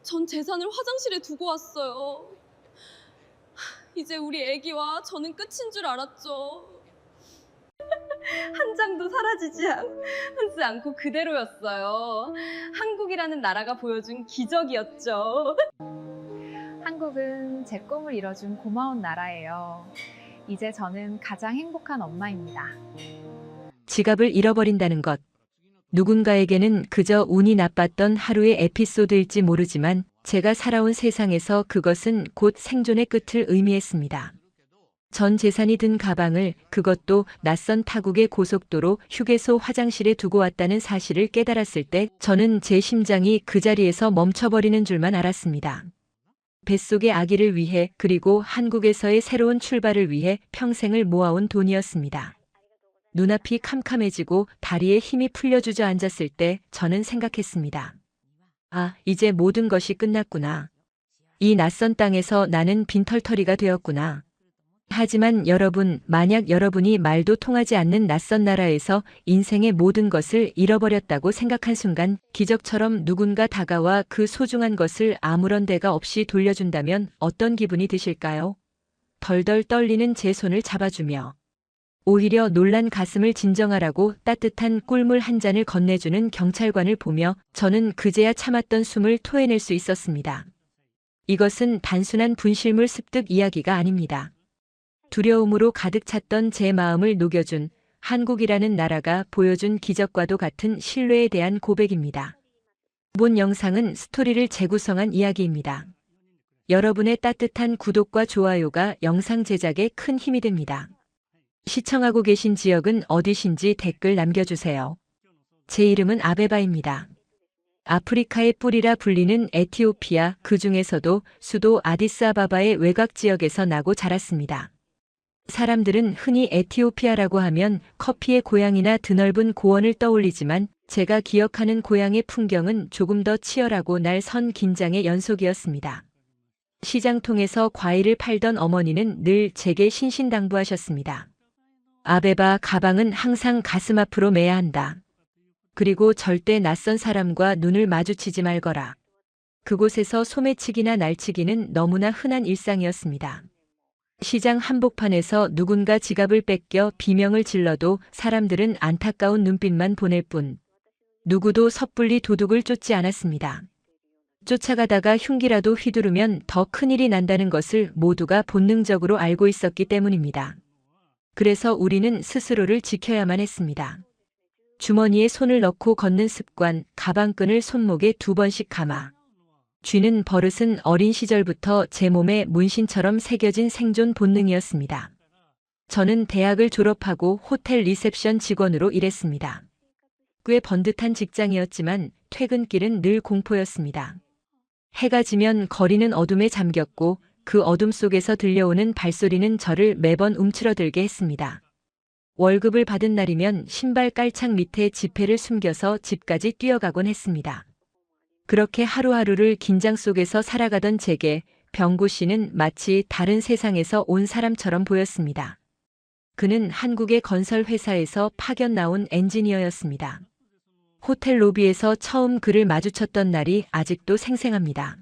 전 재산을 화장실에 두고 왔어요. 이제 우리 애기와 저는 끝인 줄 알았죠. 한 장도 사라지지 않고 그대로였어요. 한국이라는 나라가 보여준 기적이었죠. 한국은 제 꿈을 이뤄준 고마운 나라예요. 이제 저는 가장 행복한 엄마입니다. 지갑을 잃어버린다는 것. 누군가에게는 그저 운이 나빴던 하루의 에피소드일지 모르지만 제가 살아온 세상에서 그것은 곧 생존의 끝을 의미했습니다. 전 재산이 든 가방을, 그것도 낯선 타국의 고속도로 휴게소 화장실에 두고 왔다는 사실을 깨달았을 때 저는 제 심장이 그 자리에서 멈춰버리는 줄만 알았습니다. 뱃속의 아기를 위해, 그리고 한국에서의 새로운 출발을 위해 평생을 모아온 돈이었습니다. 눈앞이 캄캄해지고 다리에 힘이 풀려 주저앉았을 때 저는 생각했습니다. 아, 이제 모든 것이 끝났구나. 이 낯선 땅에서 나는 빈털터리가 되었구나. 하지만 여러분, 만약 여러분이 말도 통하지 않는 낯선 나라에서 인생의 모든 것을 잃어버렸다고 생각한 순간 기적처럼 누군가 다가와 그 소중한 것을 아무런 대가 없이 돌려준다면 어떤 기분이 드실까요? 덜덜 떨리는 제 손을 잡아주며 오히려 놀란 가슴을 진정하라고 따뜻한 꿀물 한 잔을 건네주는 경찰관을 보며 저는 그제야 참았던 숨을 토해낼 수 있었습니다. 이것은 단순한 분실물 습득 이야기가 아닙니다. 두려움으로 가득 찼던 제 마음을 녹여준 한국이라는 나라가 보여준 기적과도 같은 신뢰에 대한 고백입니다. 본 영상은 스토리를 재구성한 이야기입니다. 여러분의 따뜻한 구독과 좋아요가 영상 제작에 큰 힘이 됩니다. 시청하고 계신 지역은 어디신지 댓글 남겨주세요. 제 이름은 아베바입니다. 아프리카의 뿔이라 불리는 에티오피아, 그 중에서도 수도 아디스아바바의 외곽 지역에서 나고 자랐습니다. 사람들은 흔히 에티오피아라고 하면 커피의 고향이나 드넓은 고원을 떠올리지만 제가 기억하는 고향의 풍경은 조금 더 치열하고 날 선 긴장의 연속이었습니다. 시장통에서 과일을 팔던 어머니는 늘 제게 신신당부하셨습니다. 아베바, 가방은 항상 가슴 앞으로 매야 한다. 그리고 절대 낯선 사람과 눈을 마주치지 말거라. 그곳에서 소매치기나 날치기는 너무나 흔한 일상이었습니다. 시장 한복판에서 누군가 지갑을 뺏겨 비명을 질러도 사람들은 안타까운 눈빛만 보낼 뿐 누구도 섣불리 도둑을 쫓지 않았습니다. 쫓아가다가 흉기라도 휘두르면 더 큰일이 난다는 것을 모두가 본능적으로 알고 있었기 때문입니다. 그래서 우리는 스스로를 지켜야만 했습니다. 주머니에 손을 넣고 걷는 습관, 가방끈을 손목에 2번씩 감아. 쥐는 버릇은 어린 시절부터 제 몸에 문신처럼 새겨진 생존 본능이었습니다. 저는 대학을 졸업하고 호텔 리셉션 직원으로 일했습니다. 꽤 번듯한 직장이었지만 퇴근길은 늘 공포였습니다. 해가 지면 거리는 어둠에 잠겼고 그 어둠 속에서 들려오는 발소리는 저를 매번 움츠러들게 했습니다. 월급을 받은 날이면 신발 깔창 밑에 지폐를 숨겨서 집까지 뛰어가곤 했습니다. 그렇게 하루하루를 긴장 속에서 살아가던 제게 병구 씨는 마치 다른 세상에서 온 사람처럼 보였습니다. 그는 한국의 건설 회사에서 파견 나온 엔지니어였습니다. 호텔 로비에서 처음 그를 마주쳤던 날이 아직도 생생합니다.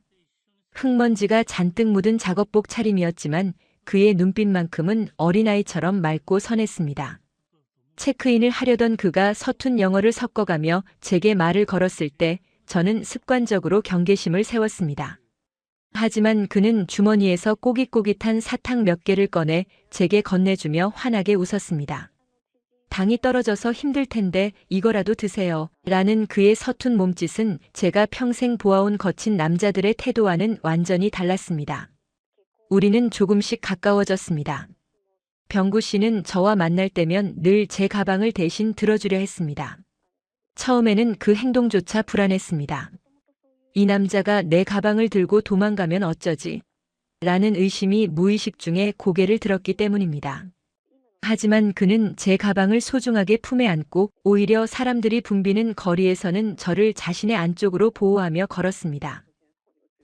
흙먼지가 잔뜩 묻은 작업복 차림이었지만 그의 눈빛만큼은 어린아이처럼 맑고 선했습니다. 체크인을 하려던 그가 서툰 영어를 섞어가며 제게 말을 걸었을 때 저는 습관적으로 경계심을 세웠습니다. 하지만 그는 주머니에서 꼬깃꼬깃한 사탕 몇 개를 꺼내 제게 건네주며 환하게 웃었습니다. 당이 떨어져서 힘들 텐데 이거라도 드세요. 라는 그의 서툰 몸짓은 제가 평생 보아온 거친 남자들의 태도와는 완전히 달랐습니다. 우리는 조금씩 가까워졌습니다. 병구 씨는 저와 만날 때면 늘 제 가방을 대신 들어주려 했습니다. 처음에는 그 행동조차 불안했습니다. 이 남자가 내 가방을 들고 도망가면 어쩌지? 라는 의심이 무의식 중에 고개를 들었기 때문입니다. 하지만 그는 제 가방을 소중하게 품에 안고 오히려 사람들이 붐비는 거리에서는 저를 자신의 안쪽으로 보호하며 걸었습니다.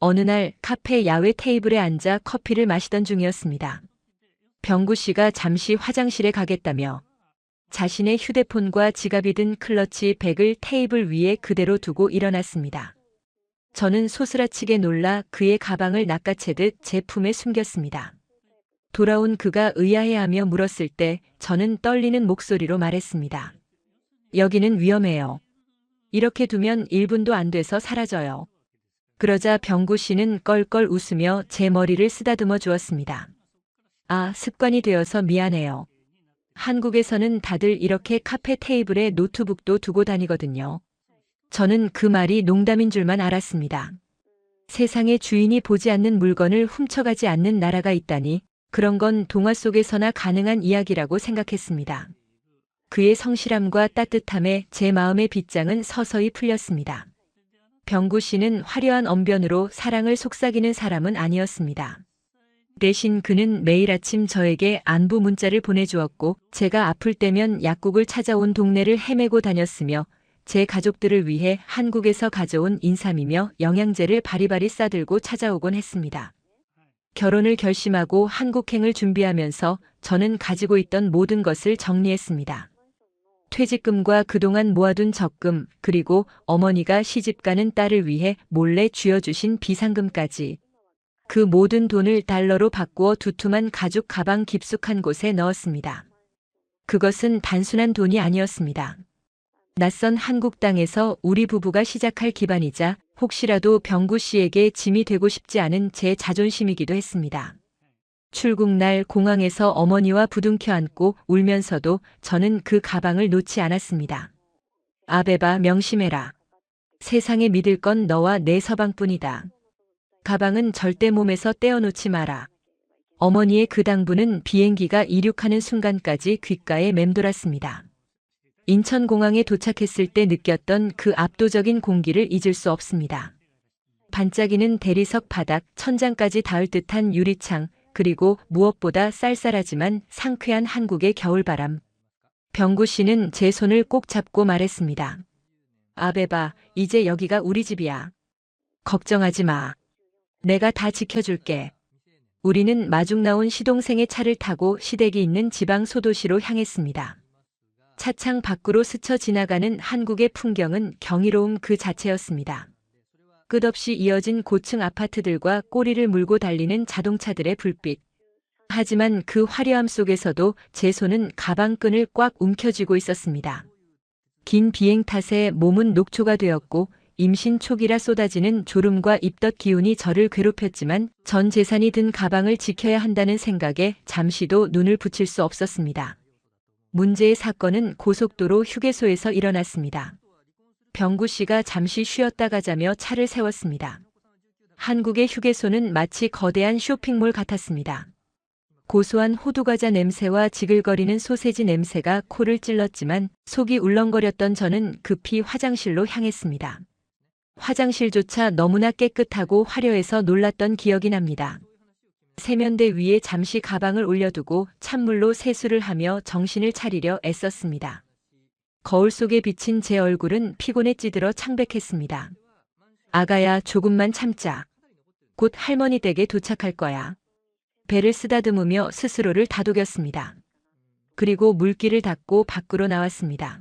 어느 날 카페 야외 테이블에 앉아 커피를 마시던 중이었습니다. 병구 씨가 잠시 화장실에 가겠다며 자신의 휴대폰과 지갑이 든 클러치 백을 테이블 위에 그대로 두고 일어났습니다. 저는 소스라치게 놀라 그의 가방을 낚아채듯 제 품에 숨겼습니다. 돌아온 그가 의아해하며 물었을 때 저는 떨리는 목소리로 말했습니다. 여기는 위험해요. 이렇게 두면 1분도 안 돼서 사라져요. 그러자 병구 씨는 껄껄 웃으며 제 머리를 쓰다듬어 주었습니다. 아, 습관이 되어서 미안해요. 한국에서는 다들 이렇게 카페 테이블에 노트북도 두고 다니거든요. 저는 그 말이 농담인 줄만 알았습니다. 세상에 주인이 보지 않는 물건을 훔쳐가지 않는 나라가 있다니 그런 건 동화 속에서나 가능한 이야기라고 생각했습니다. 그의 성실함과 따뜻함에 제 마음의 빗장은 서서히 풀렸습니다. 병구 씨는 화려한 언변으로 사랑을 속삭이는 사람은 아니었습니다. 대신 그는 매일 아침 저에게 안부 문자를 보내주었고 제가 아플 때면 약국을 찾아온 동네를 헤매고 다녔으며 제 가족들을 위해 한국에서 가져온 인삼이며 영양제를 바리바리 싸들고 찾아오곤 했습니다. 결혼을 결심하고 한국행을 준비하면서 저는 가지고 있던 모든 것을 정리했습니다. 퇴직금과 그동안 모아둔 적금, 그리고 어머니가 시집가는 딸을 위해 몰래 쥐어주신 비상금까지. 그 모든 돈을 달러로 바꾸어 두툼한 가죽 가방 깊숙한 곳에 넣었습니다. 그것은 단순한 돈이 아니었습니다. 낯선 한국 땅에서 우리 부부가 시작할 기반이자 혹시라도 병구 씨에게 짐이 되고 싶지 않은 제 자존심이기도 했습니다. 출국 날 공항에서 어머니와 부둥켜 안고 울면서도 저는 그 가방을 놓지 않았습니다. 아베바, 명심해라. 세상에 믿을 건 너와 내 서방뿐이다. 가방은 절대 몸에서 떼어놓지 마라. 어머니의 그 당부는 비행기가 이륙하는 순간까지 귓가에 맴돌았습니다. 인천공항에 도착했을 때 느꼈던 그 압도적인 공기를 잊을 수 없습니다. 반짝이는 대리석 바닥, 천장까지 닿을 듯한 유리창, 그리고 무엇보다 쌀쌀하지만 상쾌한 한국의 겨울바람. 병구 씨는 제 손을 꼭 잡고 말했습니다. 아베바, 이제 여기가 우리 집이야. 걱정하지 마. 내가 다 지켜줄게. 우리는 마중 나온 시동생의 차를 타고 시댁이 있는 지방 소도시로 향했습니다. 차창 밖으로 스쳐 지나가는 한국의 풍경은 경이로움 그 자체였습니다. 끝없이 이어진 고층 아파트들과 꼬리를 물고 달리는 자동차들의 불빛. 하지만 그 화려함 속에서도 제 손은 가방끈을 꽉 움켜쥐고 있었습니다. 긴 비행 탓에 몸은 녹초가 되었고 임신 초기라 쏟아지는 졸음과 입덧 기운이 저를 괴롭혔지만 전 재산이 든 가방을 지켜야 한다는 생각에 잠시도 눈을 붙일 수 없었습니다. 문제의 사건은 고속도로 휴게소에서 일어났습니다. 병구 씨가 잠시 쉬었다 가자며 차를 세웠습니다. 한국의 휴게소는 마치 거대한 쇼핑몰 같았습니다. 고소한 호두과자 냄새와 지글거리는 소세지 냄새가 코를 찔렀지만 속이 울렁거렸던 저는 급히 화장실로 향했습니다. 화장실조차 너무나 깨끗하고 화려해서 놀랐던 기억이 납니다. 세면대 위에 잠시 가방을 올려두고 찬물로 세수를 하며 정신을 차리려 애썼습니다. 거울 속에 비친 제 얼굴은 피곤에 찌들어 창백했습니다. 아가야, 조금만 참자. 곧 할머니 댁에 도착할 거야. 배를 쓰다듬으며 스스로를 다독였습니다. 그리고 물기를 닦고 밖으로 나왔습니다.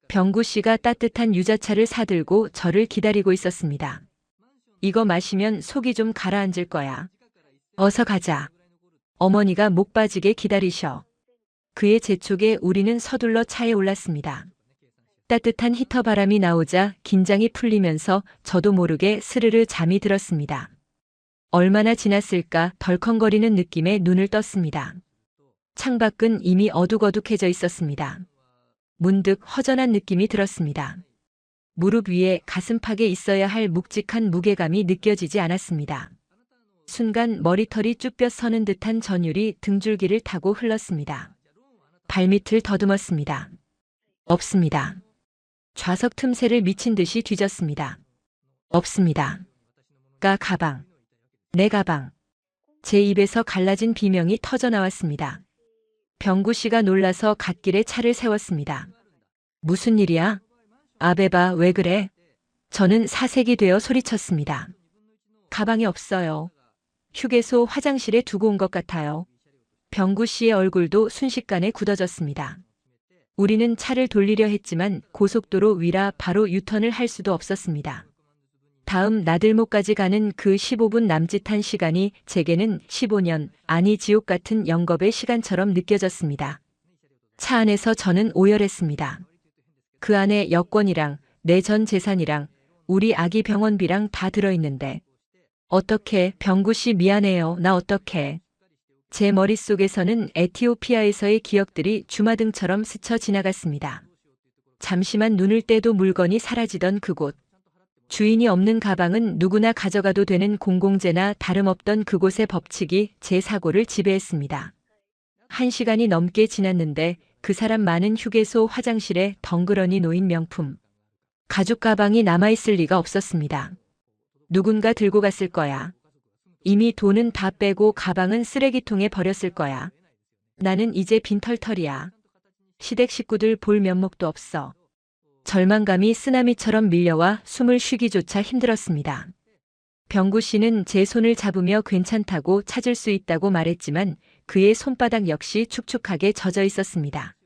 병구 씨가 따뜻한 유자차를 사들고 저를 기다리고 있었습니다. 이거 마시면 속이 좀 가라앉을 거야. 어서 가자. 어머니가 목 빠지게 기다리셔. 그의 재촉에 우리는 서둘러 차에 올랐습니다. 따뜻한 히터 바람이 나오자 긴장이 풀리면서 저도 모르게 스르르 잠이 들었습니다. 얼마나 지났을까 덜컹거리는 느낌에 눈을 떴습니다. 창밖은 이미 어둑어둑해져 있었습니다. 문득 허전한 느낌이 들었습니다. 무릎 위에 가슴팍에 있어야 할 묵직한 무게감이 느껴지지 않았습니다. 순간 머리털이 쭈뼛 서는 듯한 전율이 등줄기를 타고 흘렀습니다. 발밑을 더듬었습니다. 없습니다. 좌석 틈새를 미친 듯이 뒤졌습니다. 없습니다. 가방. 내 가방. 제 입에서 갈라진 비명이 터져 나왔습니다. 병구 씨가 놀라서 갓길에 차를 세웠습니다. 무슨 일이야? 아베바, 왜 그래? 저는 사색이 되어 소리쳤습니다. 가방이 없어요. 휴게소 화장실에 두고 온 것 같아요. 병구 씨의 얼굴도 순식간에 굳어졌습니다. 우리는 차를 돌리려 했지만 고속도로 위라 바로 유턴을 할 수도 없었습니다. 다음 나들목까지 가는 그 15분 남짓한 시간이 제게는 15년, 아니 지옥 같은 영겁의 시간처럼 느껴졌습니다. 차 안에서 저는 오열했습니다. 그 안에 여권이랑 내 전 재산이랑 우리 아기 병원비랑 다 들어있는데 어떻게 병구 씨 미안해요. 나 어떡해. 제 머릿속에서는 에티오피아에서의 기억들이 주마등처럼 스쳐 지나갔습니다. 잠시만 눈을 떼도 물건이 사라지던 그곳. 주인이 없는 가방은 누구나 가져가도 되는 공공재나 다름없던 그곳의 법칙이 제 사고를 지배했습니다. 1시간이 넘게 지났는데 그 사람 많은 휴게소 화장실에 덩그러니 놓인 명품. 가죽 가방이 남아있을 리가 없었습니다. 누군가 들고 갔을 거야. 이미 돈은 다 빼고 가방은 쓰레기통에 버렸을 거야. 나는 이제 빈털털이야. 시댁 식구들 볼 면목도 없어. 절망감이 쓰나미처럼 밀려와 숨을 쉬기조차 힘들었습니다. 병구 씨는 제 손을 잡으며 괜찮다고 찾을 수 있다고 말했지만 그의 손바닥 역시 축축하게 젖어 있었습니다.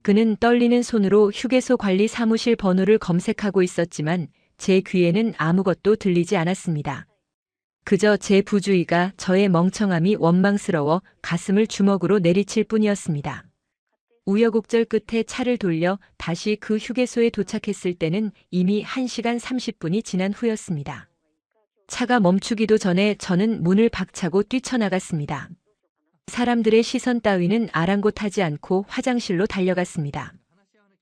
그는 떨리는 손으로 휴게소 관리 사무실 번호를 검색하고 있었지만 제 귀에는 아무것도 들리지 않았습니다. 그저 제 부주의가 저의 멍청함이 원망스러워 가슴을 주먹으로 내리칠 뿐이었습니다. 우여곡절 끝에 차를 돌려 다시 그 휴게소에 도착했을 때는 이미 1시간 30분이 지난 후였습니다. 차가 멈추기도 전에 저는 문을 박차고 뛰쳐나갔습니다. 사람들의 시선 따위는 아랑곳하지 않고 화장실로 달려갔습니다.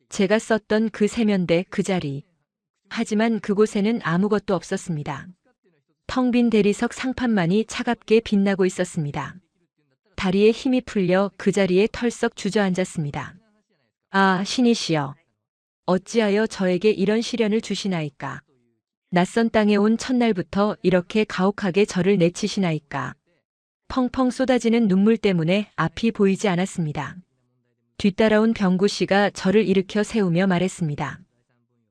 제가 썼던 그 세면대 그 자리. 하지만 그곳에는 아무것도 없었습니다. 텅 빈 대리석 상판만이 차갑게 빛나고 있었습니다. 다리에 힘이 풀려 그 자리에 털썩 주저앉았습니다. 아, 신이시여. 어찌하여 저에게 이런 시련을 주시나이까. 낯선 땅에 온 첫날부터 이렇게 가혹하게 저를 내치시나이까. 펑펑 쏟아지는 눈물 때문에 앞이 보이지 않았습니다. 뒤따라온 병구 씨가 저를 일으켜 세우며 말했습니다.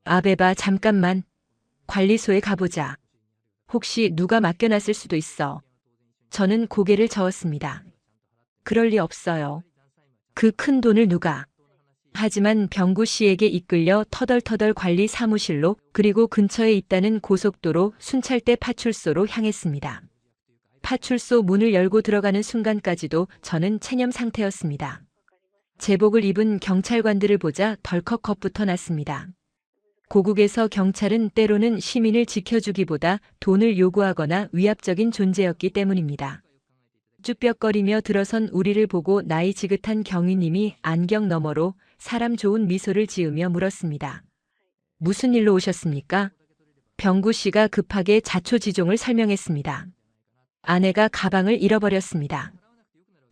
아베바, 잠깐만. 관리소에 가보자. 혹시 누가 맡겨놨을 수도 있어. 저는 고개를 저었습니다. 그럴 리 없어요. 그 큰 돈을 누가. 하지만 병구 씨에게 이끌려 터덜터덜 관리 사무실로 그리고 근처에 있다는 고속도로 순찰대 파출소로 향했습니다. 파출소 문을 열고 들어가는 순간까지도 저는 체념 상태였습니다. 제복을 입은 경찰관들을 보자 덜컥 겁부터 났습니다. 고국에서 경찰은 때로는 시민을 지켜주기보다 돈을 요구하거나 위압적인 존재였기 때문입니다. 쭈뼛거리며 들어선 우리를 보고 나이 지긋한 경위님이 안경 너머로 사람 좋은 미소를 지으며 물었습니다. 무슨 일로 오셨습니까? 병구 씨가 급하게 자초지종을 설명했습니다. 아내가 가방을 잃어버렸습니다.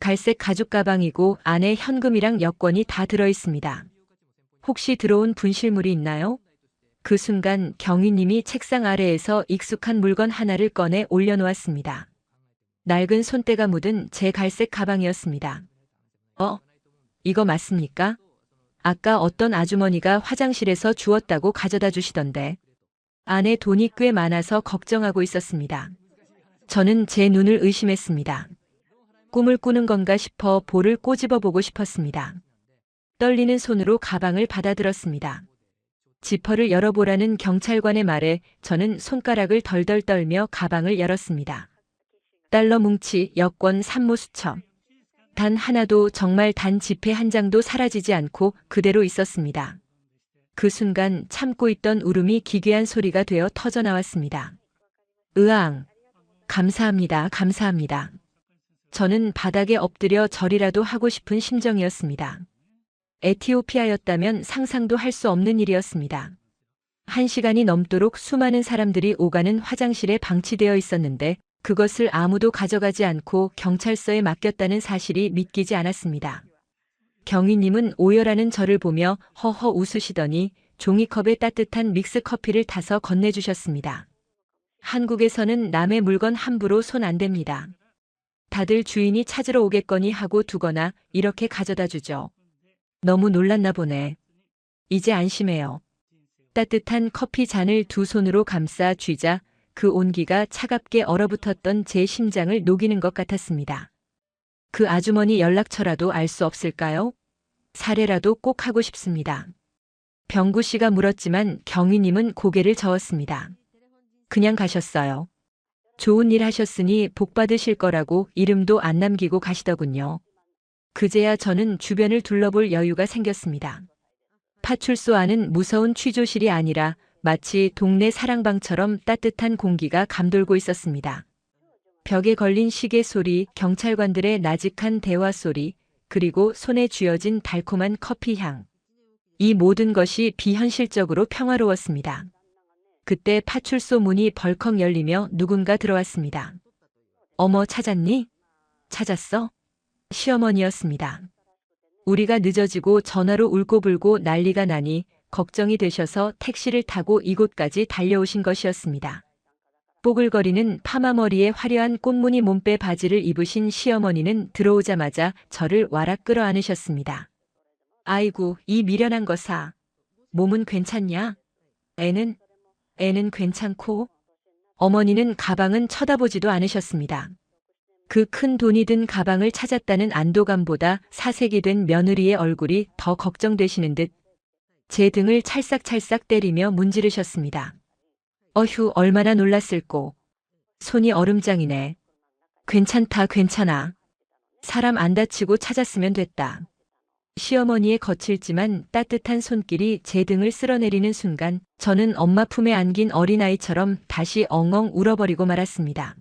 갈색 가죽 가방이고 안에 현금이랑 여권이 다 들어있습니다. 혹시 들어온 분실물이 있나요? 그 순간 경위님이 책상 아래에서 익숙한 물건 하나를 꺼내 올려놓았습니다. 낡은 손때가 묻은 제 갈색 가방이었습니다. 이거 맞습니까? 아까 어떤 아주머니가 화장실에서 주웠다고 가져다 주시던데. 안에 돈이 꽤 많아서 걱정하고 있었습니다. 저는 제 눈을 의심했습니다. 꿈을 꾸는 건가 싶어 볼을 꼬집어 보고 싶었습니다. 떨리는 손으로 가방을 받아들었습니다. 지퍼를 열어보라는 경찰관의 말에 저는 손가락을 덜덜 떨며 가방을 열었습니다. 달러 뭉치, 여권, 산모수첩. 단 하나도 정말 단 지폐 한 장도 사라지지 않고 그대로 있었습니다. 그 순간 참고 있던 울음이 기괴한 소리가 되어 터져나왔습니다. 으앙. 감사합니다. 감사합니다. 저는 바닥에 엎드려 절이라도 하고 싶은 심정이었습니다. 에티오피아였다면 상상도 할 수 없는 일이었습니다. 1시간이 넘도록 수많은 사람들이 오가는 화장실에 방치되어 있었는데 그것을 아무도 가져가지 않고 경찰서에 맡겼다는 사실이 믿기지 않았습니다. 경위님은 오열하는 저를 보며 허허 웃으시더니 종이컵에 따뜻한 믹스커피를 타서 건네주셨습니다. 한국에서는 남의 물건 함부로 손 안 댑니다. 다들 주인이 찾으러 오겠거니 하고 두거나 이렇게 가져다 주죠. 너무 놀랐나 보네. 이제 안심해요. 따뜻한 커피 잔을 두 손으로 감싸 쥐자 그 온기가 차갑게 얼어붙었던 제 심장을 녹이는 것 같았습니다. 그 아주머니 연락처라도 알 수 없을까요? 사례라도 꼭 하고 싶습니다. 병구 씨가 물었지만 경위님은 고개를 저었습니다. 그냥 가셨어요. 좋은 일 하셨으니 복 받으실 거라고 이름도 안 남기고 가시더군요. 그제야 저는 주변을 둘러볼 여유가 생겼습니다. 파출소 안은 무서운 취조실이 아니라 마치 동네 사랑방처럼 따뜻한 공기가 감돌고 있었습니다. 벽에 걸린 시계 소리, 경찰관들의 나직한 대화 소리, 그리고 손에 쥐어진 달콤한 커피 향. 이 모든 것이 비현실적으로 평화로웠습니다. 그때 파출소 문이 벌컥 열리며 누군가 들어왔습니다. 어머, 찾았니? 찾았어? 시어머니였습니다. 우리가 늦어지고 전화로 울고불고 난리가 나니 걱정이 되셔서 택시를 타고 이곳까지 달려오신 것이었습니다. 뽀글거리는 파마머리에 화려한 꽃무늬 몸빼 바지를 입으신 시어머니는 들어오자마자 저를 와락 끌어안으셨습니다. 아이고, 이 미련한 거사. 몸은 괜찮냐? 애는 괜찮고? 어머니는 가방은 쳐다보지도 않으셨습니다. 그 큰 돈이 든 가방을 찾았다는 안도감보다 사색이 된 며느리의 얼굴이 더 걱정되시는 듯 제 등을 찰싹찰싹 때리며 문지르셨습니다. 어휴, 얼마나 놀랐을꼬. 손이 얼음장이네. 괜찮다, 괜찮아. 사람 안 다치고 찾았으면 됐다. 시어머니의 거칠지만 따뜻한 손길이 제 등을 쓸어내리는 순간 저는 엄마 품에 안긴 어린아이처럼 다시 엉엉 울어버리고 말았습니다.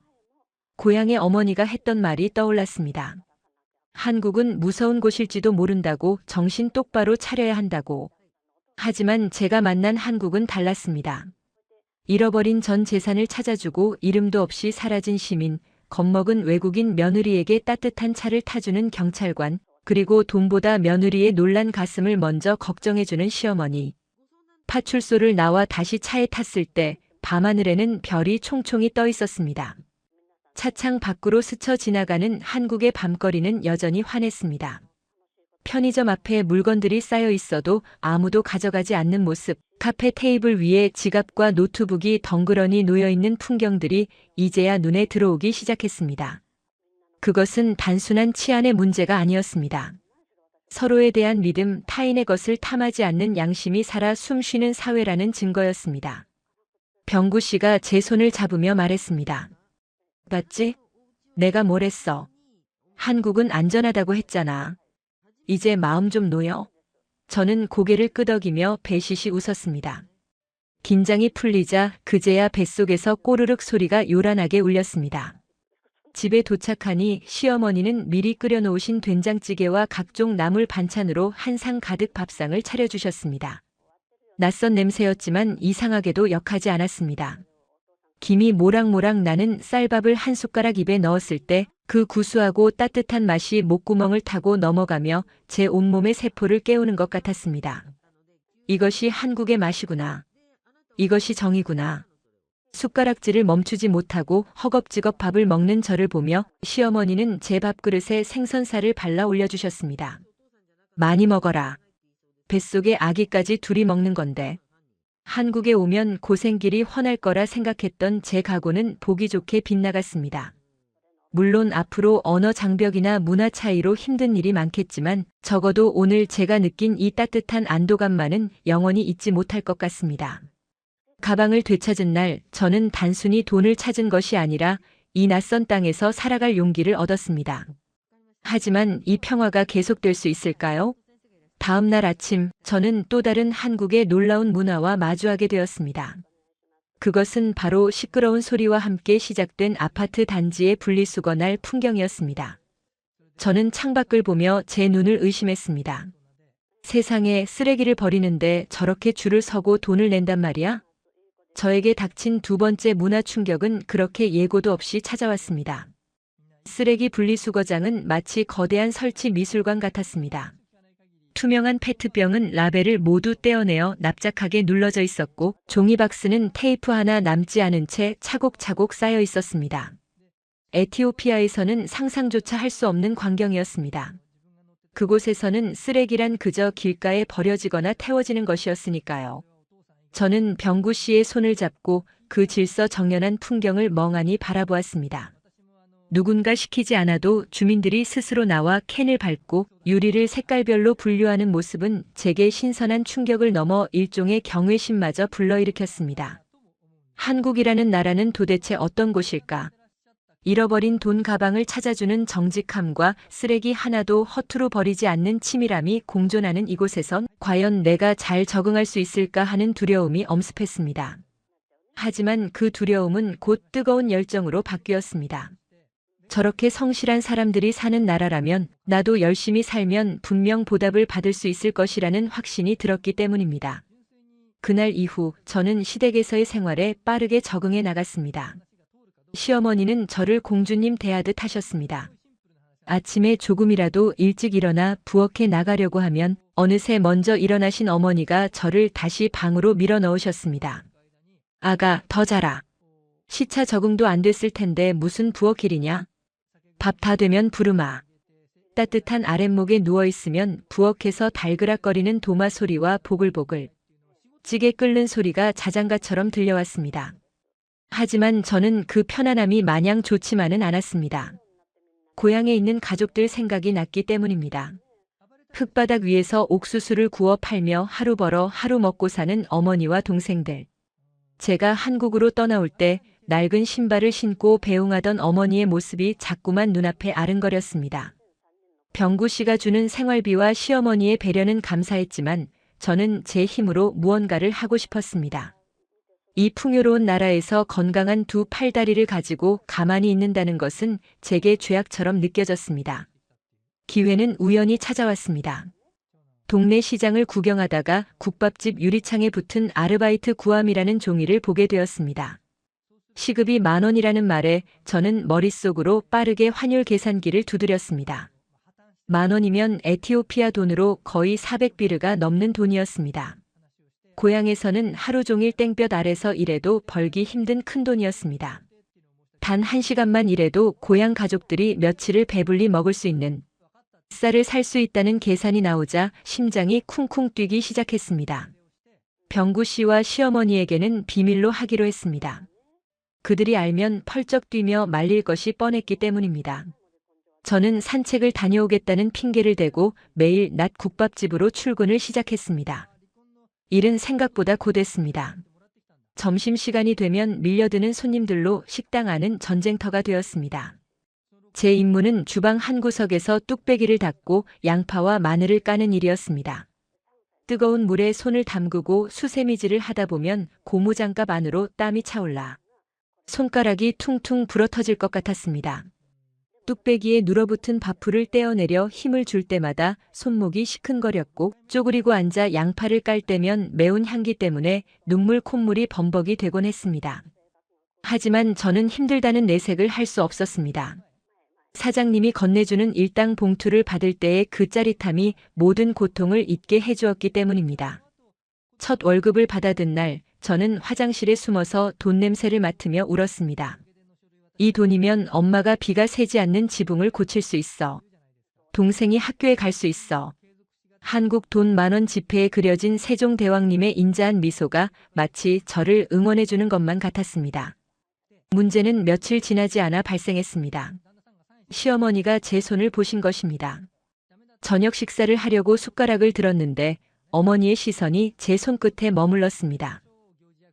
고향의 어머니가 했던 말이 떠올랐습니다. 한국은 무서운 곳일지도 모른다고 정신 똑바로 차려야 한다고. 하지만 제가 만난 한국은 달랐습니다. 잃어버린 전 재산을 찾아주고 이름도 없이 사라진 시민, 겁먹은 외국인 며느리에게 따뜻한 차를 타주는 경찰관, 그리고 돈보다 며느리의 놀란 가슴을 먼저 걱정해주는 시어머니. 파출소를 나와 다시 차에 탔을 때 밤하늘에는 별이 총총히 떠 있었습니다. 차창 밖으로 스쳐 지나가는 한국의 밤거리는 여전히 환했습니다. 편의점 앞에 물건들이 쌓여 있어도 아무도 가져가지 않는 모습, 카페 테이블 위에 지갑과 노트북이 덩그러니 놓여있는 풍경들이 이제야 눈에 들어오기 시작했습니다. 그것은 단순한 치안의 문제가 아니었습니다. 서로에 대한 믿음, 타인의 것을 탐하지 않는 양심이 살아 숨쉬는 사회라는 증거였습니다. 병구 씨가 제 손을 잡으며 말했습니다. 봤지? 내가 뭘 했어. 한국은 안전하다고 했잖아. 이제 마음 좀 놓여. 저는 고개를 끄덕이며 배시시 웃었습니다. 긴장이 풀리자 그제야 뱃속에서 꼬르륵 소리가 요란하게 울렸습니다. 집에 도착하니 시어머니는 미리 끓여놓으신 된장찌개와 각종 나물 반찬으로 한 상 가득 밥상을 차려주셨습니다. 낯선 냄새였지만 이상하게도 역하지 않았습니다. 김이 모락모락 나는 쌀밥을 한 숟가락 입에 넣었을 때 그 구수하고 따뜻한 맛이 목구멍을 타고 넘어가며 제 온몸의 세포를 깨우는 것 같았습니다. 이것이 한국의 맛이구나. 이것이 정이구나. 숟가락질을 멈추지 못하고 허겁지겁 밥을 먹는 저를 보며 시어머니는 제 밥그릇에 생선살을 발라 올려주셨습니다. 많이 먹어라. 뱃속에 아기까지 둘이 먹는 건데. 한국에 오면 고생길이 훤할 거라 생각했던 제 각오는 보기 좋게 빗나갔습니다. 물론 앞으로 언어 장벽이나 문화 차이로 힘든 일이 많겠지만 적어도 오늘 제가 느낀 이 따뜻한 안도감만은 영원히 잊지 못할 것 같습니다. 가방을 되찾은 날 저는 단순히 돈을 찾은 것이 아니라 이 낯선 땅에서 살아갈 용기를 얻었습니다. 하지만 이 평화가 계속될 수 있을까요? 다음 날 아침 저는 또 다른 한국의 놀라운 문화와 마주하게 되었습니다. 그것은 바로 시끄러운 소리와 함께 시작된 아파트 단지의 분리수거 날 풍경이었습니다. 저는 창밖을 보며 제 눈을 의심했습니다. 세상에 쓰레기를 버리는데 저렇게 줄을 서고 돈을 낸단 말이야? 저에게 닥친 두 번째 문화 충격은 그렇게 예고도 없이 찾아왔습니다. 쓰레기 분리수거장은 마치 거대한 설치 미술관 같았습니다. 투명한 페트병은 라벨을 모두 떼어내어 납작하게 눌러져 있었고 종이박스는 테이프 하나 남지 않은 채 차곡차곡 쌓여 있었습니다. 에티오피아에서는 상상조차 할 수 없는 광경이었습니다. 그곳에서는 쓰레기란 그저 길가에 버려지거나 태워지는 것이었으니까요. 저는 병구 씨의 손을 잡고 그 질서정연한 풍경을 멍하니 바라보았습니다. 누군가 시키지 않아도 주민들이 스스로 나와 캔을 밟고 유리를 색깔별로 분류하는 모습은 제게 신선한 충격을 넘어 일종의 경외심마저 불러일으켰습니다. 한국이라는 나라는 도대체 어떤 곳일까? 잃어버린 돈 가방을 찾아주는 정직함과 쓰레기 하나도 허투루 버리지 않는 치밀함이 공존하는 이곳에선 과연 내가 잘 적응할 수 있을까 하는 두려움이 엄습했습니다. 하지만 그 두려움은 곧 뜨거운 열정으로 바뀌었습니다. 저렇게 성실한 사람들이 사는 나라라면 나도 열심히 살면 분명 보답을 받을 수 있을 것이라는 확신이 들었기 때문입니다. 그날 이후 저는 시댁에서의 생활에 빠르게 적응해 나갔습니다. 시어머니는 저를 공주님 대하듯 하셨습니다. 아침에 조금이라도 일찍 일어나 부엌에 나가려고 하면 어느새 먼저 일어나신 어머니가 저를 다시 방으로 밀어 넣으셨습니다. 아가, 더 자라. 시차 적응도 안 됐을 텐데 무슨 부엌 일이냐? 밥 다 되면 부르마. 따뜻한 아랫목에 누워있으면 부엌에서 달그락거리는 도마 소리와 보글보글 찌개 끓는 소리가 자장가처럼 들려왔습니다. 하지만 저는 그 편안함이 마냥 좋지만은 않았습니다. 고향에 있는 가족들 생각이 났기 때문입니다. 흙바닥 위에서 옥수수를 구워 팔며 하루 벌어 하루 먹고 사는 어머니와 동생들. 제가 한국으로 떠나올 때 낡은 신발을 신고 배웅하던 어머니의 모습이 자꾸만 눈앞에 아른거렸습니다. 병구 씨가 주는 생활비와 시어머니의 배려는 감사했지만 저는 제 힘으로 무언가를 하고 싶었습니다. 이 풍요로운 나라에서 건강한 두 팔다리를 가지고 가만히 있는다는 것은 제게 죄악처럼 느껴졌습니다. 기회는 우연히 찾아왔습니다. 동네 시장을 구경하다가 국밥집 유리창에 붙은 아르바이트 구함이라는 종이를 보게 되었습니다. 시급이 10,000원이라는 말에 저는 머릿속으로 빠르게 환율 계산기를 두드렸습니다. 10,000원이면 에티오피아 돈으로 거의 400비르가 넘는 돈이었습니다. 고향에서는 하루 종일 땡볕 아래서 일해도 벌기 힘든 큰 돈이었습니다. 단 1시간만 일해도 고향 가족들이 며칠을 배불리 먹을 수 있는 쌀을 살 수 있다는 계산이 나오자 심장이 쿵쿵 뛰기 시작했습니다. 병구 씨와 시어머니에게는 비밀로 하기로 했습니다. 그들이 알면 펄쩍 뛰며 말릴 것이 뻔했기 때문입니다. 저는 산책을 다녀오겠다는 핑계를 대고 매일 낮 국밥집으로 출근을 시작했습니다. 일은 생각보다 고됐습니다. 점심시간이 되면 밀려드는 손님들로 식당 안은 전쟁터가 되었습니다. 제 임무는 주방 한 구석에서 뚝배기를 닫고 양파와 마늘을 까는 일이었습니다. 뜨거운 물에 손을 담그고 수세미질을 하다 보면 고무장갑 안으로 땀이 차올라 손가락이 퉁퉁 불어터질 것 같았습니다. 뚝배기에 눌어붙은 밥풀을 떼어내려 힘을 줄 때마다 손목이 시큰거렸고 쪼그리고 앉아 양파를 깔 때면 매운 향기 때문에 눈물 콧물이 범벅이 되곤 했습니다. 하지만 저는 힘들다는 내색을 할 수 없었습니다. 사장님이 건네주는 일당 봉투를 받을 때의 그 짜릿함이 모든 고통을 잊게 해주었기 때문입니다. 첫 월급을 받아든 날 저는 화장실에 숨어서 돈 냄새를 맡으며 울었습니다. 이 돈이면 엄마가 비가 새지 않는 지붕을 고칠 수 있어. 동생이 학교에 갈 수 있어. 한국 돈 10,000원 지폐에 그려진 세종대왕님의 인자한 미소가 마치 저를 응원해주는 것만 같았습니다. 문제는 며칠 지나지 않아 발생했습니다. 시어머니가 제 손을 보신 것입니다. 저녁 식사를 하려고 숟가락을 들었는데 어머니의 시선이 제 손끝에 머물렀습니다.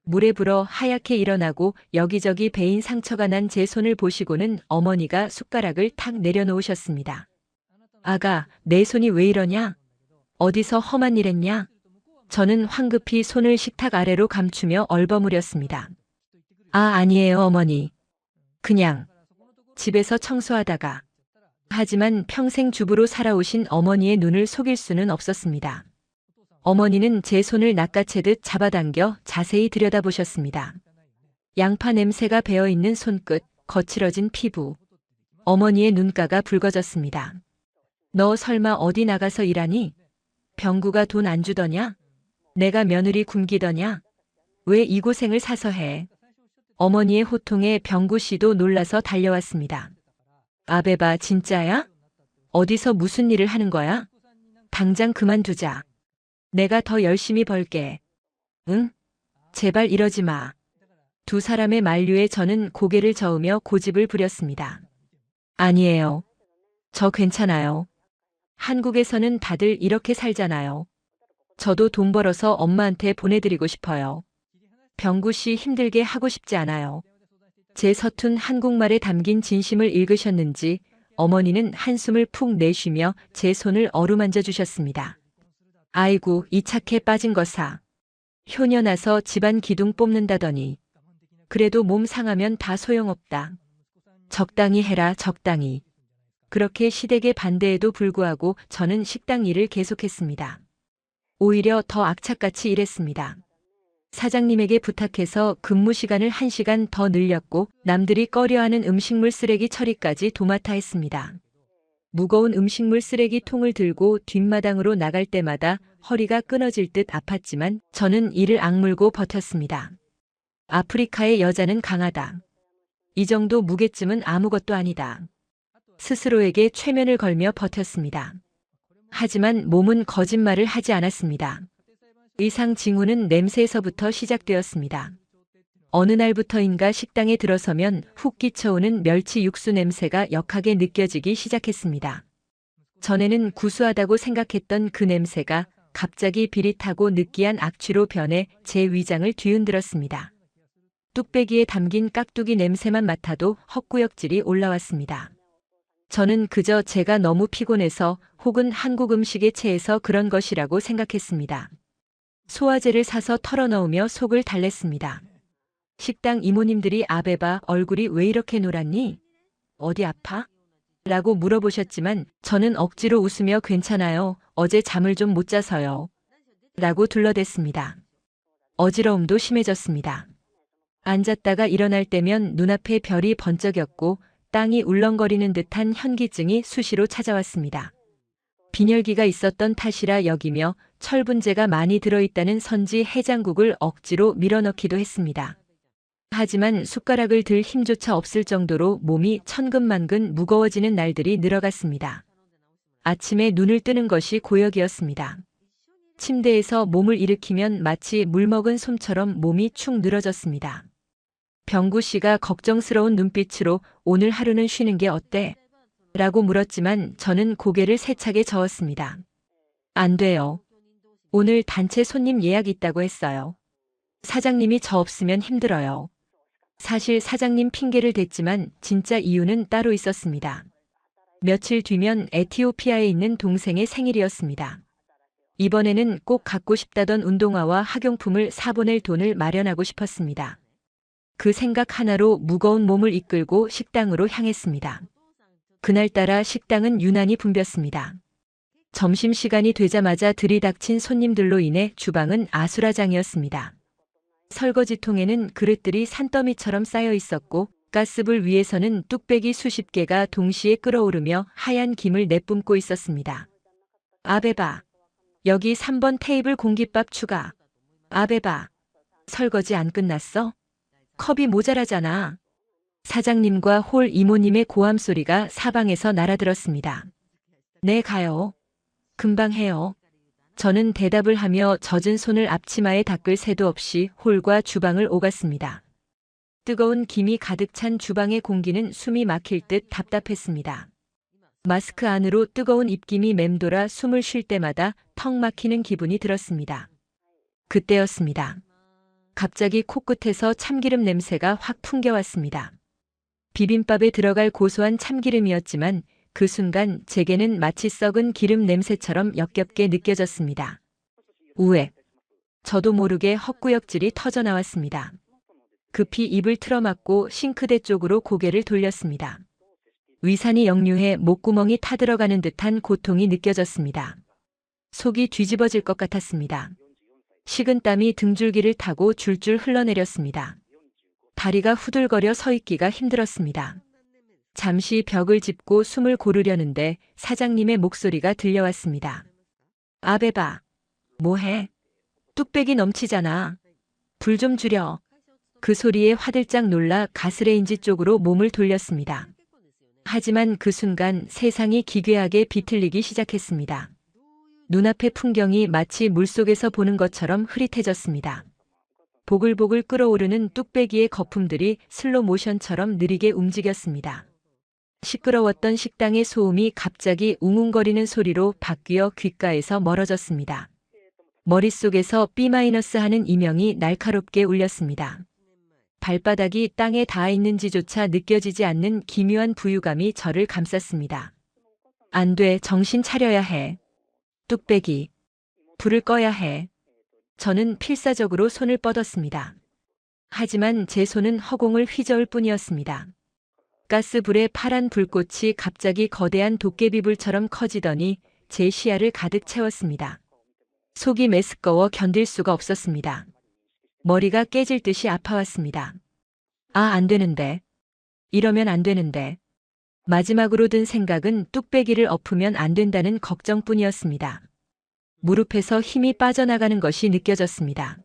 물에 불어 하얗게 일어나고 여기저기 베인 상처가 난 제 손을 보시고는 어머니가 숟가락을 탁 내려놓으셨습니다. 아가, 내 손이 왜 이러냐? 어디서 험한 일 했냐? 저는 황급히 손을 식탁 아래로 감추며 얼버무렸습니다. 아, 아니에요, 어머니. 그냥 집에서 청소하다가. 하지만 평생 주부로 살아오신 어머니의 눈을 속일 수는 없었습니다. 어머니는 제 손을 낚아채듯 잡아당겨 자세히 들여다보셨습니다. 양파 냄새가 배어있는 손끝, 거칠어진 피부. 어머니의 눈가가 붉어졌습니다. 너 설마 어디 나가서 일하니? 병구가 돈 안 주더냐? 내가 며느리 굶기더냐? 왜 이 고생을 사서 해? 어머니의 호통에 병구 씨도 놀라서 달려왔습니다. 아베바, 진짜야? 어디서 무슨 일을 하는 거야? 당장 그만두자. 내가 더 열심히 벌게. 응? 제발 이러지 마. 두 사람의 만류에 저는 고개를 저으며 고집을 부렸습니다. 아니에요. 저 괜찮아요. 한국에서는 다들 이렇게 살잖아요. 저도 돈 벌어서 엄마한테 보내드리고 싶어요. 병구 씨 힘들게 하고 싶지 않아요. 제 서툰 한국말에 담긴 진심을 읽으셨는지 어머니는 한숨을 푹 내쉬며 제 손을 어루만져 주셨습니다. 아이고, 이 착해 빠진 거사. 효녀 나서 집안 기둥 뽑는다더니. 그래도 몸 상하면 다 소용없다. 적당히 해라, 적당히. 그렇게 시댁의 반대에도 불구하고 저는 식당 일을 계속했습니다. 오히려 더 악착같이 일했습니다. 사장님에게 부탁해서 근무 시간을 1시간 더 늘렸고 남들이 꺼려하는 음식물 쓰레기 처리까지 도맡아 했습니다. 무거운 음식물 쓰레기통을 들고 뒷마당으로 나갈 때마다 허리가 끊어질 듯 아팠지만 저는 이를 악물고 버텼습니다. 아프리카의 여자는 강하다. 이 정도 무게쯤은 아무것도 아니다. 스스로에게 최면을 걸며 버텼습니다. 하지만 몸은 거짓말을 하지 않았습니다. 의상 징후는 냄새에서부터 시작되었습니다. 어느 날부터인가 식당에 들어서면 훅 끼쳐오는 멸치 육수 냄새가 역하게 느껴지기 시작했습니다. 전에는 구수하다고 생각했던 그 냄새가 갑자기 비릿하고 느끼한 악취로 변해 제 위장을 뒤흔들었습니다. 뚝배기에 담긴 깍두기 냄새만 맡아도 헛구역질이 올라왔습니다. 저는 그저 제가 너무 피곤해서 혹은 한국 음식에 체해서 그런 것이라고 생각했습니다. 소화제를 사서 털어넣으며 속을 달랬습니다. 식당 이모님들이 아베바 얼굴이 왜 이렇게 노랗니? 어디 아파? 라고 물어보셨지만 저는 억지로 웃으며 괜찮아요. 어제 잠을 좀 못 자서요. 라고 둘러댔습니다. 어지러움도 심해졌습니다. 앉았다가 일어날 때면 눈앞에 별이 번쩍였고 땅이 울렁거리는 듯한 현기증이 수시로 찾아왔습니다. 빈혈기가 있었던 탓이라 여기며 철분제가 많이 들어있다는 선지 해장국을 억지로 밀어넣기도 했습니다. 하지만 숟가락을 들 힘조차 없을 정도로 몸이 천근만근 무거워지는 날들이 늘어갔습니다. 아침에 눈을 뜨는 것이 고역이었습니다. 침대에서 몸을 일으키면 마치 물먹은 솜처럼 몸이 축 늘어졌습니다. 병구 씨가 걱정스러운 눈빛으로 오늘 하루는 쉬는 게 어때? 라고 물었지만 저는 고개를 세차게 저었습니다. 안 돼요. 오늘 단체 손님 예약 있다고 했어요. 사장님이 저 없으면 힘들어요. 사실 사장님 핑계를 댔지만 진짜 이유는 따로 있었습니다. 며칠 뒤면 에티오피아에 있는 동생의 생일이었습니다. 이번에는 꼭 갖고 싶다던 운동화와 학용품을 사보낼 돈을 마련하고 싶었습니다. 그 생각 하나로 무거운 몸을 이끌고 식당으로 향했습니다. 그날따라 식당은 유난히 붐볐습니다. 점심시간이 되자마자 들이닥친 손님들로 인해 주방은 아수라장이었습니다. 설거지통에는 그릇들이 산더미처럼 쌓여 있었고 가스불 위에서는 뚝배기 수십 개가 동시에 끓어오르며 하얀 김을 내뿜고 있었습니다. 아베바. 여기 3번 테이블 공깃밥 추가. 아베바. 설거지 안 끝났어? 컵이 모자라잖아. 사장님과 홀 이모님의 고함 소리가 사방에서 날아들었습니다. 네, 가요. 금방 해요. 저는 대답을 하며 젖은 손을 앞치마에 닦을 새도 없이 홀과 주방을 오갔습니다. 뜨거운 김이 가득 찬 주방의 공기는 숨이 막힐 듯 답답했습니다. 마스크 안으로 뜨거운 입김이 맴돌아 숨을 쉴 때마다 턱 막히는 기분이 들었습니다. 그때였습니다. 갑자기 코끝에서 참기름 냄새가 확 풍겨왔습니다. 비빔밥에 들어갈 고소한 참기름이었지만 그 순간 제게는 마치 썩은 기름 냄새처럼 역겹게 느껴졌습니다. 우에. 저도 모르게 헛구역질이 터져나왔습니다. 급히 입을 틀어막고 싱크대 쪽으로 고개를 돌렸습니다. 위산이 역류해 목구멍이 타들어가는 듯한 고통이 느껴졌습니다. 속이 뒤집어질 것 같았습니다. 식은땀이 등줄기를 타고 줄줄 흘러내렸습니다. 다리가 후들거려 서 있기가 힘들었습니다. 잠시 벽을 짚고 숨을 고르려는데 사장님의 목소리가 들려왔습니다. 아베바, 뭐해? 뚝배기 넘치잖아. 불 좀 줄여. 그 소리에 화들짝 놀라 가스레인지 쪽으로 몸을 돌렸습니다. 하지만 그 순간 세상이 기괴하게 비틀리기 시작했습니다. 눈앞의 풍경이 마치 물속에서 보는 것처럼 흐릿해졌습니다. 보글보글 끓어오르는 뚝배기의 거품들이 슬로 모션처럼 느리게 움직였습니다. 시끄러웠던 식당의 소음이 갑자기 웅웅거리는 소리로 바뀌어 귓가에서 멀어졌습니다. 머릿속에서 B- 하는 이명이 날카롭게 울렸습니다. 발바닥이 땅에 닿아 있는지조차 느껴지지 않는 기묘한 부유감이 저를 감쌌습니다. 안 돼, 정신 차려야 해. 뚝배기. 불을 꺼야 해. 저는 필사적으로 손을 뻗었습니다. 하지만 제 손은 허공을 휘저을 뿐이었습니다. 가스불의 파란 불꽃이 갑자기 거대한 도깨비불처럼 커지더니 제 시야를 가득 채웠습니다. 속이 메스꺼워 견딜 수가 없었습니다. 머리가 깨질 듯이 아파왔습니다. 아, 안 되는데. 이러면 안 되는데. 마지막으로 든 생각은 뚝배기를 엎으면 안 된다는 걱정뿐이었습니다. 무릎에서 힘이 빠져나가는 것이 느껴졌습니다.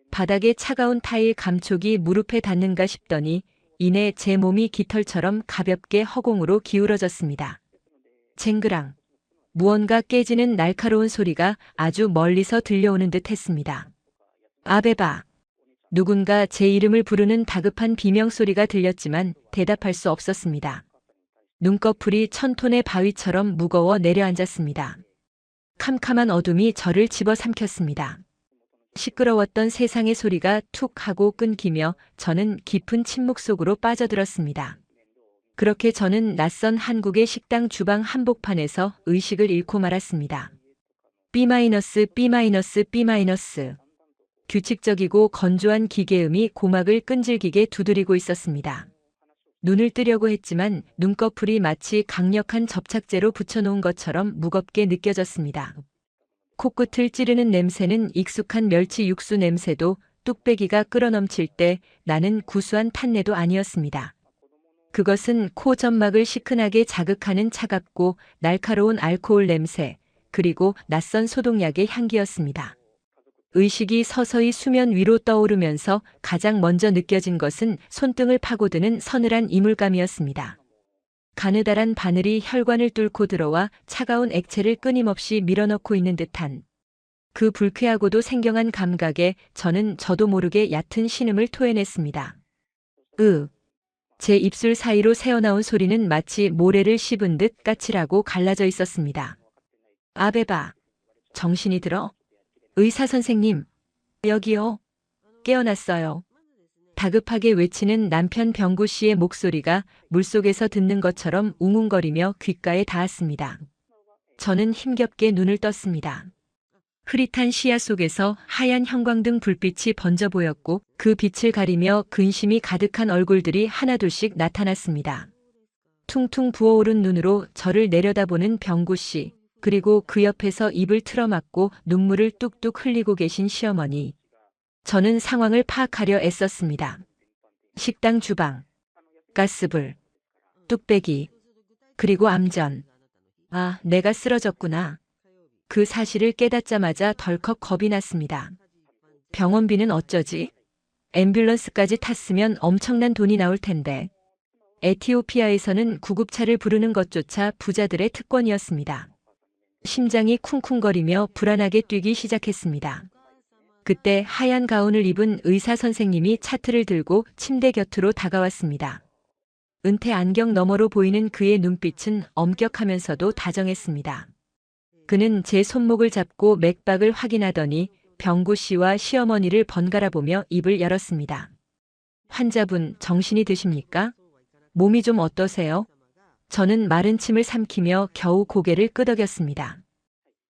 바닥에 차가운 타일 감촉이 무릎에 닿는가 싶더니 이내 제 몸이 깃털처럼 가볍게 허공으로 기울어졌습니다. 쟁그랑. 무언가 깨지는 날카로운 소리가 아주 멀리서 들려오는 듯 했습니다. 아베바. 누군가 제 이름을 부르는 다급한 비명소리가 들렸지만 대답할 수 없었습니다. 눈꺼풀이 1000톤의 바위처럼 무거워 내려앉았습니다. 캄캄한 어둠이 저를 집어삼켰습니다. 시끄러웠던 세상의 소리가 툭 하고 끊기며 저는 깊은 침묵 속으로 빠져들었습니다. 그렇게 저는 낯선 한국의 식당 주방 한복판에서 의식을 잃고 말았습니다. B-, B-, B-. 규칙적이고 건조한 기계음이 고막을 끈질기게 두드리고 있었습니다. 눈을 뜨려고 했지만 눈꺼풀이 마치 강력한 접착제로 붙여놓은 것처럼 무겁게 느껴졌습니다. 코끝을 찌르는 냄새는 익숙한 멸치 육수 냄새도 뚝배기가 끓어넘칠 때 나는 구수한 탄내도 아니었습니다. 그것은 코 점막을 시큰하게 자극하는 차갑고 날카로운 알코올 냄새, 그리고 낯선 소독약의 향기였습니다. 의식이 서서히 수면 위로 떠오르면서 가장 먼저 느껴진 것은 손등을 파고드는 서늘한 이물감이었습니다. 가느다란 바늘이 혈관을 뚫고 들어와 차가운 액체를 끊임없이 밀어넣고 있는 듯한 그 불쾌하고도 생경한 감각에 저는 저도 모르게 얕은 신음을 토해냈습니다. 제 입술 사이로 새어나온 소리는 마치 모래를 씹은 듯 까칠하고 갈라져 있었습니다. 아베바. 정신이 들어? 의사 선생님. 여기요. 깨어났어요. 다급하게 외치는 남편 병구 씨의 목소리가 물속에서 듣는 것처럼 웅웅거리며 귓가에 닿았습니다. 저는 힘겹게 눈을 떴습니다. 흐릿한 시야 속에서 하얀 형광등 불빛이 번져 보였고 그 빛을 가리며 근심이 가득한 얼굴들이 하나둘씩 나타났습니다. 퉁퉁 부어오른 눈으로 저를 내려다보는 병구 씨, 그리고 그 옆에서 입을 틀어막고 눈물을 뚝뚝 흘리고 계신 시어머니. 저는 상황을 파악하려 애썼습니다. 식당 주방, 가스불, 뚝배기, 그리고 암전. 아, 내가 쓰러졌구나. 그 사실을 깨닫자마자 덜컥 겁이 났습니다. 병원비는 어쩌지? 앰뷸런스까지 탔으면 엄청난 돈이 나올 텐데. 에티오피아에서는 구급차를 부르는 것조차 부자들의 특권이었습니다. 심장이 쿵쿵거리며 불안하게 뛰기 시작했습니다. 그때 하얀 가운을 입은 의사 선생님이 차트를 들고 침대 곁으로 다가왔습니다. 은퇴 안경 너머로 보이는 그의 눈빛은 엄격하면서도 다정했습니다. 그는 제 손목을 잡고 맥박을 확인하더니 병구 씨와 시어머니를 번갈아 보며 입을 열었습니다. 환자분, 정신이 드십니까? 몸이 좀 어떠세요? 저는 마른 침을 삼키며 겨우 고개를 끄덕였습니다.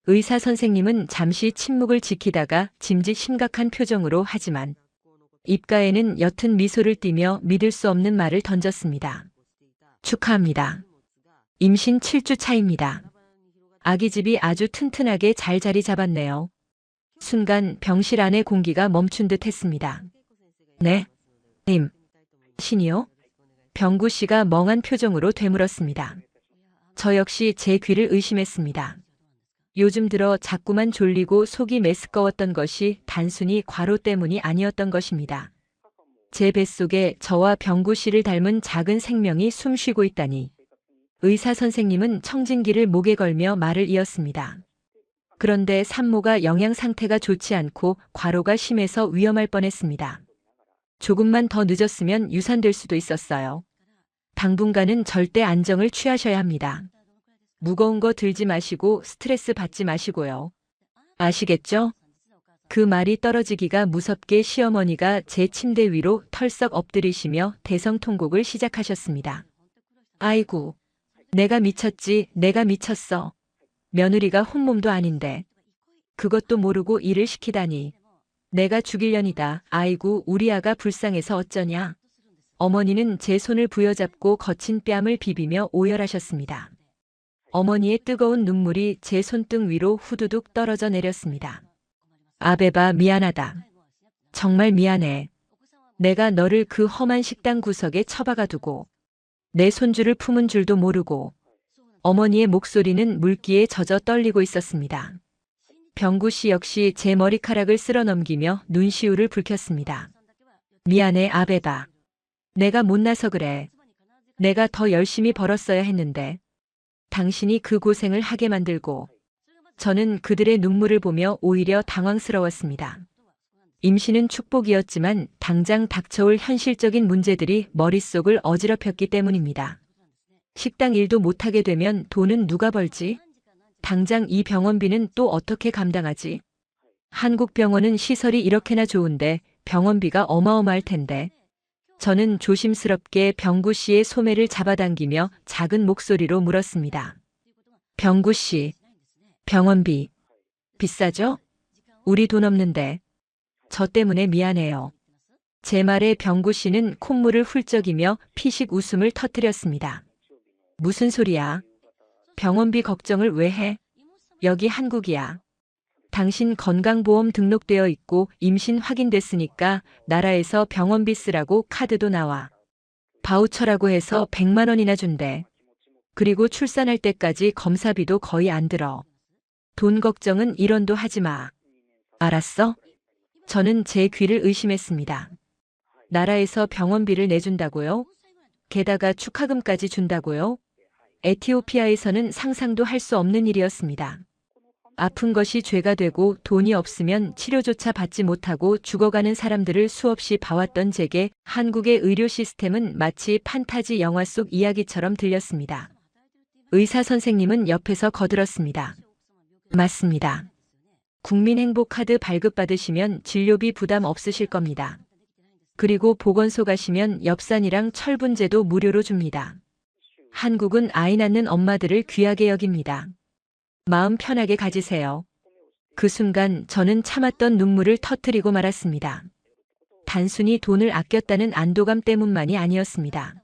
의사 선생님은 잠시 침묵을 지키다가 짐짓 심각한 표정으로 하지만 입가에는 옅은 미소를 띠며 믿을 수 없는 말을 던졌습니다. 축하합니다. 임신 7주 차입니다. 아기집이 아주 튼튼하게 잘 자리 잡았네요. 순간 병실 안의 공기가 멈춘 듯 했습니다. 네? 신이요? 병구 씨가 멍한 표정으로 되물었습니다. 저 역시 제 귀를 의심했습니다. 요즘 들어 자꾸만 졸리고 속이 메스꺼웠던 것이 단순히 과로 때문이 아니었던 것입니다. 제 뱃속에 저와 병구 씨를 닮은 작은 생명이 숨쉬고 있다니. 의사 선생님은 청진기를 목에 걸며 말을 이었습니다. 그런데 산모가 영양 상태가 좋지 않고 과로가 심해서 위험할 뻔했습니다. 조금만 더 늦었으면 유산될 수도 있었어요. 당분간은 절대 안정을 취하셔야 합니다. 무거운 거 들지 마시고 스트레스 받지 마시고요. 아시겠죠? 그 말이 떨어지기가 무섭게 시어머니가 제 침대 위로 털썩 엎드리시며 대성통곡을 시작하셨습니다. 아이고, 내가 미쳤지, 내가 미쳤어. 며느리가 혼몸도 아닌데. 그것도 모르고 일을 시키다니. 내가 죽일년이다. 아이고, 우리 아가 불쌍해서 어쩌냐. 어머니는 제 손을 부여잡고 거친 뺨을 비비며 오열하셨습니다. 어머니의 뜨거운 눈물이 제 손등 위로 후두둑 떨어져 내렸습니다. 아베바, 미안하다. 정말 미안해. 내가 너를 그 험한 식당 구석에 처박아 두고 내 손주를 품은 줄도 모르고. 어머니의 목소리는 물기에 젖어 떨리고 있었습니다. 병구 씨 역시 제 머리카락을 쓸어 넘기며 눈시울을 붉혔습니다. 미안해, 아베바. 내가 못나서 그래. 내가 더 열심히 벌었어야 했는데. 당신이 그 고생을 하게 만들고. 저는 그들의 눈물을 보며 오히려 당황스러웠습니다. 임신은 축복이었지만 당장 닥쳐올 현실적인 문제들이 머릿속을 어지럽혔기 때문입니다. 식당 일도 못하게 되면 돈은 누가 벌지? 당장 이 병원비는 또 어떻게 감당하지? 한국 병원은 시설이 이렇게나 좋은데 병원비가 어마어마할 텐데. 저는 조심스럽게 병구 씨의 소매를 잡아당기며 작은 목소리로 물었습니다. 병구 씨, 병원비 비싸죠? 우리 돈 없는데. 저 때문에 미안해요. 제 말에 병구 씨는 콧물을 훌쩍이며 피식 웃음을 터뜨렸습니다. 무슨 소리야? 병원비 걱정을 왜 해? 여기 한국이야. 당신 건강보험 등록되어 있고 임신 확인됐으니까 나라에서 병원비 쓰라고 카드도 나와. 바우처라고 해서 100만 원이나 준대. 그리고 출산할 때까지 검사비도 거의 안 들어. 돈 걱정은 1원도 하지 마. 알았어? 저는 제 귀를 의심했습니다. 나라에서 병원비를 내준다고요? 게다가 축하금까지 준다고요? 에티오피아에서는 상상도 할 수 없는 일이었습니다. 아픈 것이 죄가 되고 돈이 없으면 치료조차 받지 못하고 죽어가는 사람들을 수없이 봐왔던 제게 한국의 의료 시스템은 마치 판타지 영화 속 이야기처럼 들렸습니다. 의사 선생님은 옆에서 거들었습니다. 맞습니다. 국민행복카드 발급받으시면 진료비 부담 없으실 겁니다. 그리고 보건소 가시면 엽산이랑 철분제도 무료로 줍니다. 한국은 아이 낳는 엄마들을 귀하게 여깁니다. 마음 편하게 가지세요. 그 순간 저는 참았던 눈물을 터뜨리고 말았습니다. 단순히 돈을 아꼈다는 안도감 때문만이 아니었습니다.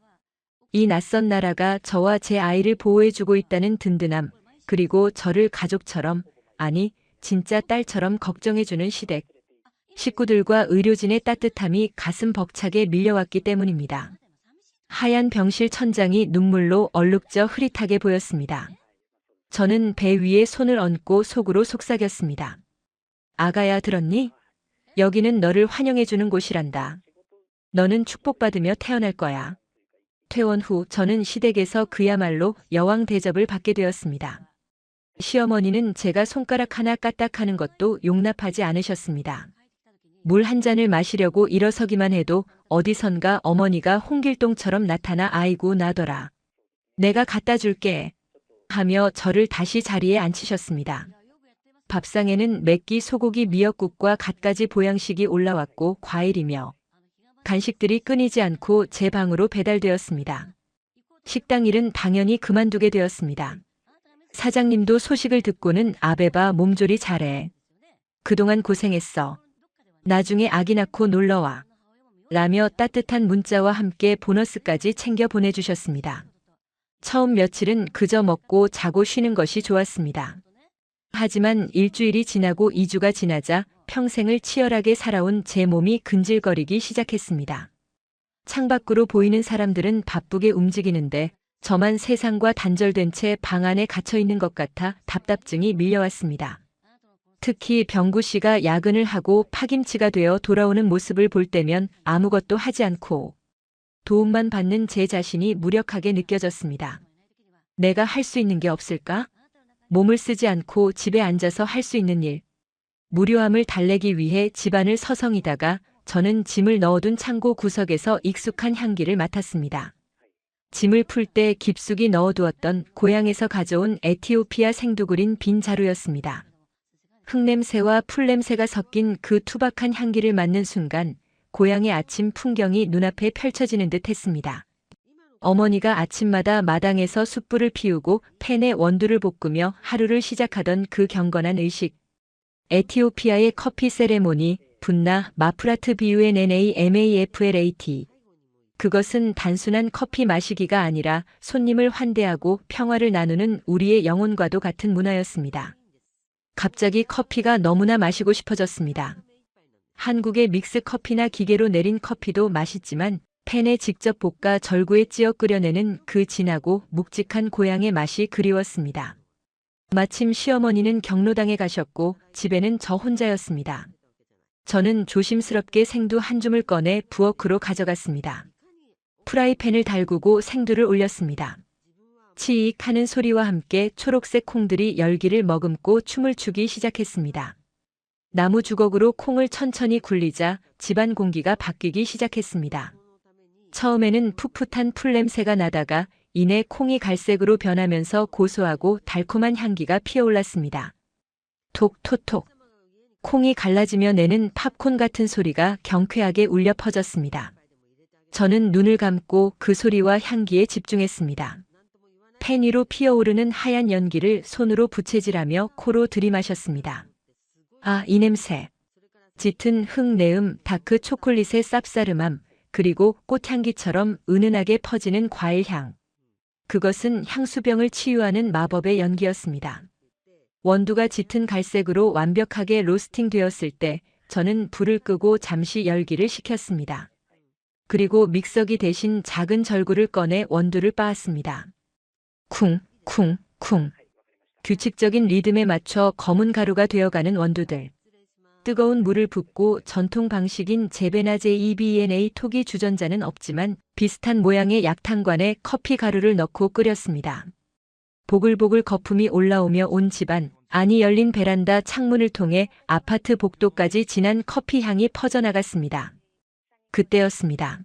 이 낯선 나라가 저와 제 아이를 보호해주고 있다는 든든함, 그리고 저를 가족처럼, 아니, 진짜 딸처럼 걱정해주는 시댁. 식구들과 의료진의 따뜻함이 가슴 벅차게 밀려왔기 때문입니다. 하얀 병실 천장이 눈물로 얼룩져 흐릿하게 보였습니다. 저는 배 위에 손을 얹고 속으로 속삭였습니다. 아가야, 들었니? 여기는 너를 환영해주는 곳이란다. 너는 축복받으며 태어날 거야. 퇴원 후 저는 시댁에서 그야말로 여왕 대접을 받게 되었습니다. 시어머니는 제가 손가락 하나 까딱하는 것도 용납하지 않으셨습니다. 물 한 잔을 마시려고 일어서기만 해도 어디선가 어머니가 홍길동처럼 나타나 아이고 나더라. 내가 갖다 줄게. 하며 저를 다시 자리에 앉히셨습니다. 밥상에는 맵기 소고기 미역국과 갖가지 보양식이 올라왔고 과일이며 간식들이 끊이지 않고 제 방으로 배달되었습니다. 식당 일은 당연히 그만두게 되었습니다. 사장님도 소식을 듣고는 아베바 몸조리 잘해. 그동안 고생했어. 나중에 아기 낳고 놀러와. 라며 따뜻한 문자와 함께 보너스까지 챙겨 보내주셨습니다. 처음 며칠은 그저 먹고 자고 쉬는 것이 좋았습니다. 하지만 일주일이 지나고 2주가 지나자 평생을 치열하게 살아온 제 몸이 근질거리기 시작했습니다. 창밖으로 보이는 사람들은 바쁘게 움직이는데 저만 세상과 단절된 채 방 안에 갇혀 있는 것 같아 답답증이 밀려왔습니다. 특히 병구 씨가 야근을 하고 파김치가 되어 돌아오는 모습을 볼 때면 아무것도 하지 않고 도움만 받는 제 자신이 무력하게 느껴졌습니다. 내가 할 수 있는 게 없을까? 몸을 쓰지 않고 집에 앉아서 할 수 있는 일. 무료함을 달래기 위해 집안을 서성이다가 저는 짐을 넣어둔 창고 구석에서 익숙한 향기를 맡았습니다. 짐을 풀 때 깊숙이 넣어두었던 고향에서 가져온 에티오피아 생두그린 빈 자루였습니다. 흙냄새와 풀냄새가 섞인 그 투박한 향기를 맡는 순간 고향의 아침 풍경이 눈앞에 펼쳐지는 듯 했습니다. 어머니가 아침마다 마당에서 숯불을 피우고 팬에 원두를 볶으며 하루를 시작하던 그 경건한 의식. 에티오피아의 커피 세레모니, 분나, 마프라트 BUNNA MAFLAT. 그것은 단순한 커피 마시기가 아니라 손님을 환대하고 평화를 나누는 우리의 영혼과도 같은 문화였습니다. 갑자기 커피가 너무나 마시고 싶어졌습니다. 한국의 믹스 커피나 기계로 내린 커피도 맛있지만 팬에 직접 볶아 절구에 찧어 끓여내는 그 진하고 묵직한 고향의 맛이 그리웠습니다. 마침 시어머니는 경로당에 가셨고 집에는 저 혼자였습니다. 저는 조심스럽게 생두 한 줌을 꺼내 부엌으로 가져갔습니다. 프라이팬을 달구고 생두를 올렸습니다. 치익 하는 소리와 함께 초록색 콩들이 열기를 머금고 춤을 추기 시작했습니다. 나무 주걱으로 콩을 천천히 굴리자 집안 공기가 바뀌기 시작했습니다. 처음에는 풋풋한 풀냄새가 나다가 이내 콩이 갈색으로 변하면서 고소하고 달콤한 향기가 피어올랐습니다. 톡톡톡. 콩이 갈라지며 내는 팝콘 같은 소리가 경쾌하게 울려 퍼졌습니다. 저는 눈을 감고 그 소리와 향기에 집중했습니다. 팬 위로 피어오르는 하얀 연기를 손으로 부채질하며 코로 들이마셨습니다. 아, 이 냄새. 짙은 흙내음, 다크 초콜릿의 쌉싸름함, 그리고 꽃향기처럼 은은하게 퍼지는 과일향. 그것은 향수병을 치유하는 마법의 연기였습니다. 원두가 짙은 갈색으로 완벽하게 로스팅 되었을 때 저는 불을 끄고 잠시 열기를 식혔습니다. 그리고 믹서기 대신 작은 절구를 꺼내 원두를 빻았습니다. 쿵, 쿵, 쿵. 규칙적인 리듬에 맞춰 검은 가루가 되어가는 원두들. 뜨거운 물을 붓고 전통 방식인 제베나 JEBNA 토기 주전자는 없지만 비슷한 모양의 약탕관에 커피 가루를 넣고 끓였습니다. 보글보글 거품이 올라오며 온 집안, 안이 열린 베란다 창문을 통해 아파트 복도까지 진한 커피 향이 퍼져나갔습니다. 그때였습니다.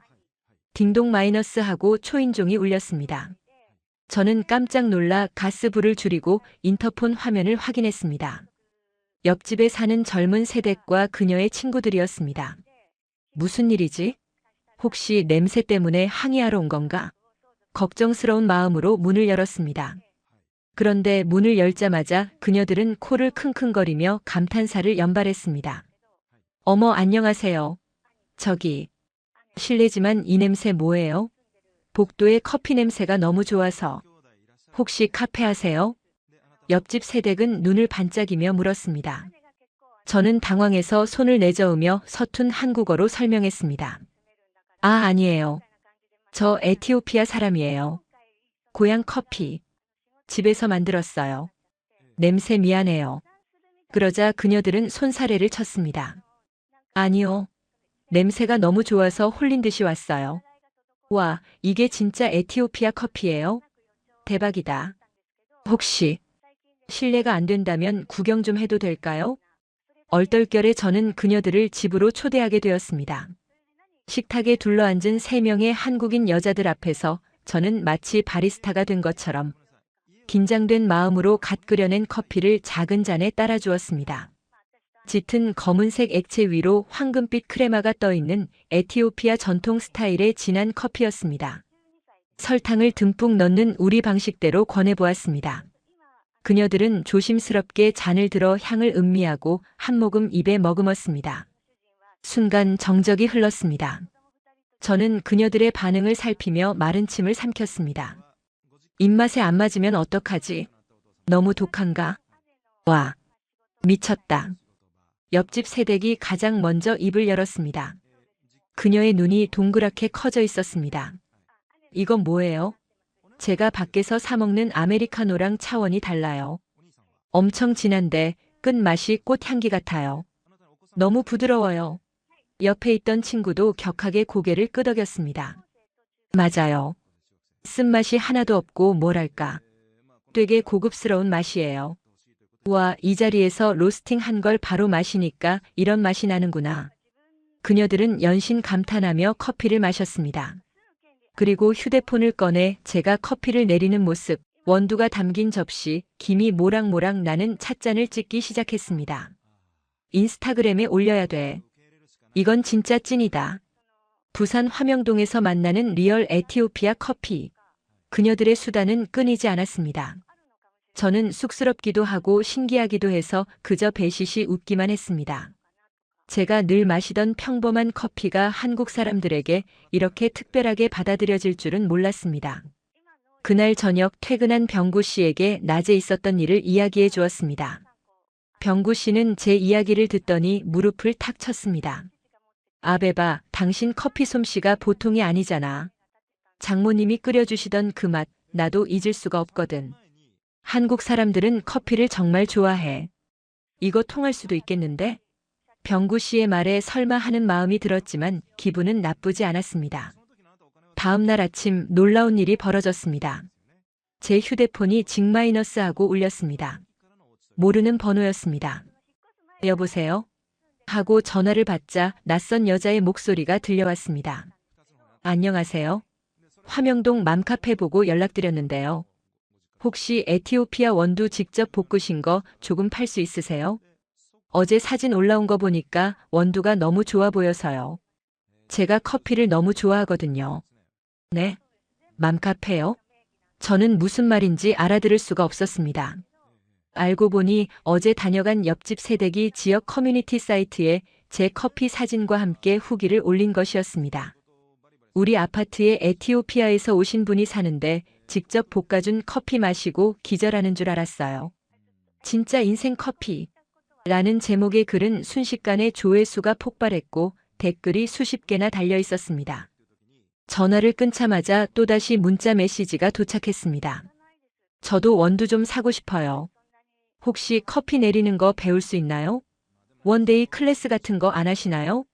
딩동 마이너스 하고 초인종이 울렸습니다. 저는 깜짝 놀라 가스불을 줄이고 인터폰 화면을 확인했습니다. 옆집에 사는 젊은 세댁과 그녀의 친구들이었습니다. 무슨 일이지? 혹시 냄새 때문에 항의하러 온 건가? 걱정스러운 마음으로 문을 열었습니다. 그런데 문을 열자마자 그녀들은 코를 킁킁거리며 감탄사를 연발했습니다. 어머, 안녕하세요. 저기, 실례지만 이 냄새 뭐예요? 복도의 커피 냄새가 너무 좋아서. 혹시 카페 하세요? 옆집 세댁은 눈을 반짝이며 물었습니다. 저는 당황해서 손을 내저으며 서툰 한국어로 설명했습니다. 아, 아니에요. 저 에티오피아 사람이에요. 고향 커피. 집에서 만들었어요. 냄새 미안해요. 그러자 그녀들은 손사래를 쳤습니다. 아니요. 냄새가 너무 좋아서 홀린 듯이 왔어요. 와, 이게 진짜 에티오피아 커피예요? 대박이다. 혹시 실례가 안 된다면 구경 좀 해도 될까요? 얼떨결에 저는 그녀들을 집으로 초대하게 되었습니다. 식탁에 둘러앉은 3명의 한국인 여자들 앞에서 저는 마치 바리스타가 된 것처럼 긴장된 마음으로 갓 끓여낸 커피를 작은 잔에 따라 주었습니다. 짙은 검은색 액체 위로 황금빛 크레마가 떠있는 에티오피아 전통 스타일의 진한 커피였습니다. 설탕을 듬뿍 넣는 우리 방식대로 권해보았습니다. 그녀들은 조심스럽게 잔을 들어 향을 음미하고 한 모금 입에 머금었습니다. 순간 정적이 흘렀습니다. 저는 그녀들의 반응을 살피며 마른 침을 삼켰습니다. 입맛에 안 맞으면 어떡하지? 너무 독한가? 와, 미쳤다. 옆집 세댁이 가장 먼저 입을 열었습니다. 그녀의 눈이 동그랗게 커져 있었습니다. 이건 뭐예요? 제가 밖에서 사 먹는 아메리카노랑 차원이 달라요. 엄청 진한데 끝맛이 꽃향기 같아요. 너무 부드러워요. 옆에 있던 친구도 격하게 고개를 끄덕였습니다. 맞아요. 쓴맛이 하나도 없고 뭐랄까. 되게 고급스러운 맛이에요. 우와, 이 자리에서 로스팅한 걸 바로 마시니까 이런 맛이 나는구나. 그녀들은 연신 감탄하며 커피를 마셨습니다. 그리고 휴대폰을 꺼내 제가 커피를 내리는 모습, 원두가 담긴 접시, 김이 모락모락 나는 찻잔을 찍기 시작했습니다. 인스타그램에 올려야 돼. 이건 진짜 찐이다. 부산 화명동에서 만나는 리얼 에티오피아 커피. 그녀들의 수다는 끊이지 않았습니다. 저는 쑥스럽기도 하고 신기하기도 해서 그저 배시시 웃기만 했습니다. 제가 늘 마시던 평범한 커피가 한국 사람들에게 이렇게 특별하게 받아들여질 줄은 몰랐습니다. 그날 저녁 퇴근한 병구 씨에게 낮에 있었던 일을 이야기해 주었습니다. 병구 씨는 제 이야기를 듣더니 무릎을 탁 쳤습니다. 아베바, 당신 커피 솜씨가 보통이 아니잖아. 장모님이 끓여주시던 그 맛, 나도 잊을 수가 없거든. 한국 사람들은 커피를 정말 좋아해. 이거 통할 수도 있겠는데? 병구 씨의 말에 설마 하는 마음이 들었지만 기분은 나쁘지 않았습니다. 다음 날 아침 놀라운 일이 벌어졌습니다. 제 휴대폰이 징마이너스하고 울렸습니다. 모르는 번호였습니다. 여보세요? 하고 전화를 받자 낯선 여자의 목소리가 들려왔습니다. 안녕하세요. 화명동 맘카페 보고 연락드렸는데요. 혹시 에티오피아 원두 직접 볶으신 거 조금 팔 수 있으세요? 어제 사진 올라온 거 보니까 원두가 너무 좋아 보여서요. 제가 커피를 너무 좋아하거든요. 네? 맘카페요? 저는 무슨 말인지 알아들을 수가 없었습니다. 알고 보니 어제 다녀간 옆집 세대기 지역 커뮤니티 사이트에 제 커피 사진과 함께 후기를 올린 것이었습니다. 우리 아파트에 에티오피아에서 오신 분이 사는데 직접 볶아준 커피 마시고 기절하는 줄 알았어요. 진짜 인생 커피. 라는 제목의 글은 순식간에 조회수가 폭발했고 댓글이 수십 개나 달려 있었습니다. 전화를 끊자마자 또다시 문자 메시지가 도착했습니다. 저도 원두 좀 사고 싶어요. 혹시 커피 내리는 거 배울 수 있나요? 원데이 클래스 같은 거 안 하시나요?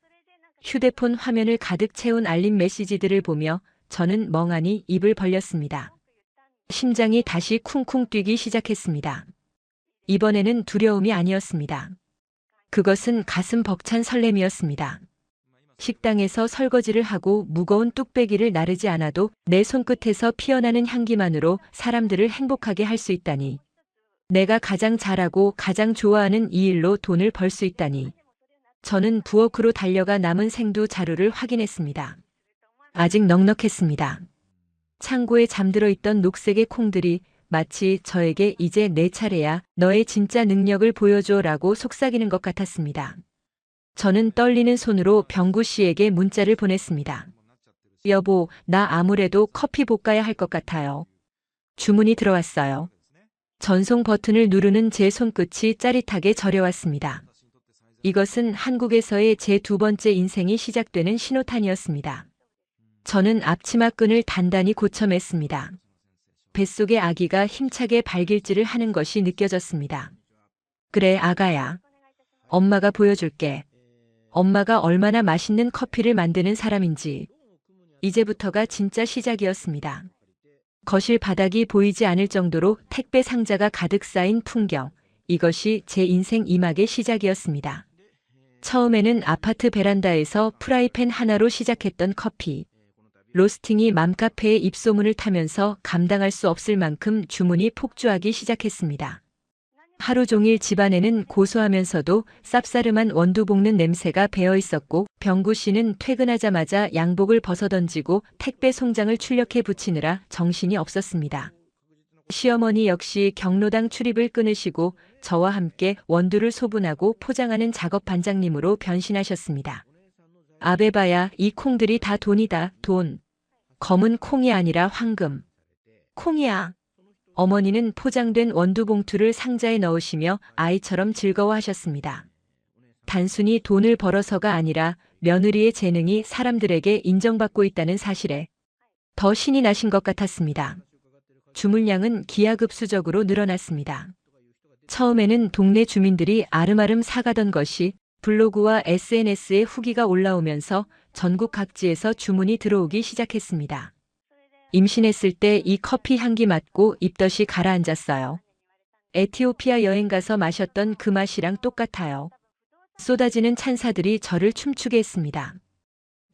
휴대폰 화면을 가득 채운 알림 메시지들을 보며 저는 멍하니 입을 벌렸습니다. 심장이 다시 쿵쿵 뛰기 시작했습니다. 이번에는 두려움이 아니었습니다. 그것은 가슴 벅찬 설렘이었습니다. 식당에서 설거지를 하고 무거운 뚝배기를 나르지 않아도 내 손끝에서 피어나는 향기만으로 사람들을 행복하게 할 수 있다니. 내가 가장 잘하고 가장 좋아하는 이 일로 돈을 벌 수 있다니. 저는 부엌으로 달려가 남은 생두 자루를 확인했습니다. 아직 넉넉했습니다. 창고에 잠들어 있던 녹색의 콩들이 마치 저에게 이제 내 차례야, 너의 진짜 능력을 보여줘라고 속삭이는 것 같았습니다. 저는 떨리는 손으로 병구 씨에게 문자를 보냈습니다. 여보, 나 아무래도 커피 볶아야 할 것 같아요. 주문이 들어왔어요. 전송 버튼을 누르는 제 손끝이 짜릿하게 저려왔습니다. 이것은 한국에서의 제 두 번째 인생이 시작되는 신호탄이었습니다. 저는 앞치마 끈을 단단히 고쳐맸습니다. 뱃속의 아기가 힘차게 발길질을 하는 것이 느껴졌습니다. 그래, 아가야. 엄마가 보여줄게. 엄마가 얼마나 맛있는 커피를 만드는 사람인지. 이제부터가 진짜 시작이었습니다. 거실 바닥이 보이지 않을 정도로 택배 상자가 가득 쌓인 풍경. 이것이 제 인생 2막의 시작이었습니다. 처음에는 아파트 베란다에서 프라이팬 하나로 시작했던 커피. 로스팅이 맘카페의 입소문을 타면서 감당할 수 없을 만큼 주문이 폭주하기 시작했습니다. 하루 종일 집안에는 고소하면서도 쌉싸름한 원두 볶는 냄새가 배어 있었고 병구 씨는 퇴근하자마자 양복을 벗어던지고 택배 송장을 출력해 붙이느라 정신이 없었습니다. 시어머니 역시 경로당 출입을 끊으시고 저와 함께 원두를 소분하고 포장하는 작업 반장님으로 변신하셨습니다. 아베바야, 이 콩들이 다 돈이다, 돈. 검은 콩이 아니라 황금. 콩이야. 어머니는 포장된 원두 봉투를 상자에 넣으시며 아이처럼 즐거워하셨습니다. 단순히 돈을 벌어서가 아니라 며느리의 재능이 사람들에게 인정받고 있다는 사실에 더 신이 나신 것 같았습니다. 주문량은 기하급수적으로 늘어났습니다. 처음에는 동네 주민들이 아름아름 사가던 것이 블로그와 SNS에 후기가 올라오면서 전국 각지에서 주문이 들어오기 시작했습니다. 임신했을 때 이 커피 향기 맡고 입덧이 가라앉았어요. 에티오피아 여행 가서 마셨던 그 맛이랑 똑같아요. 쏟아지는 찬사들이 저를 춤추게 했습니다.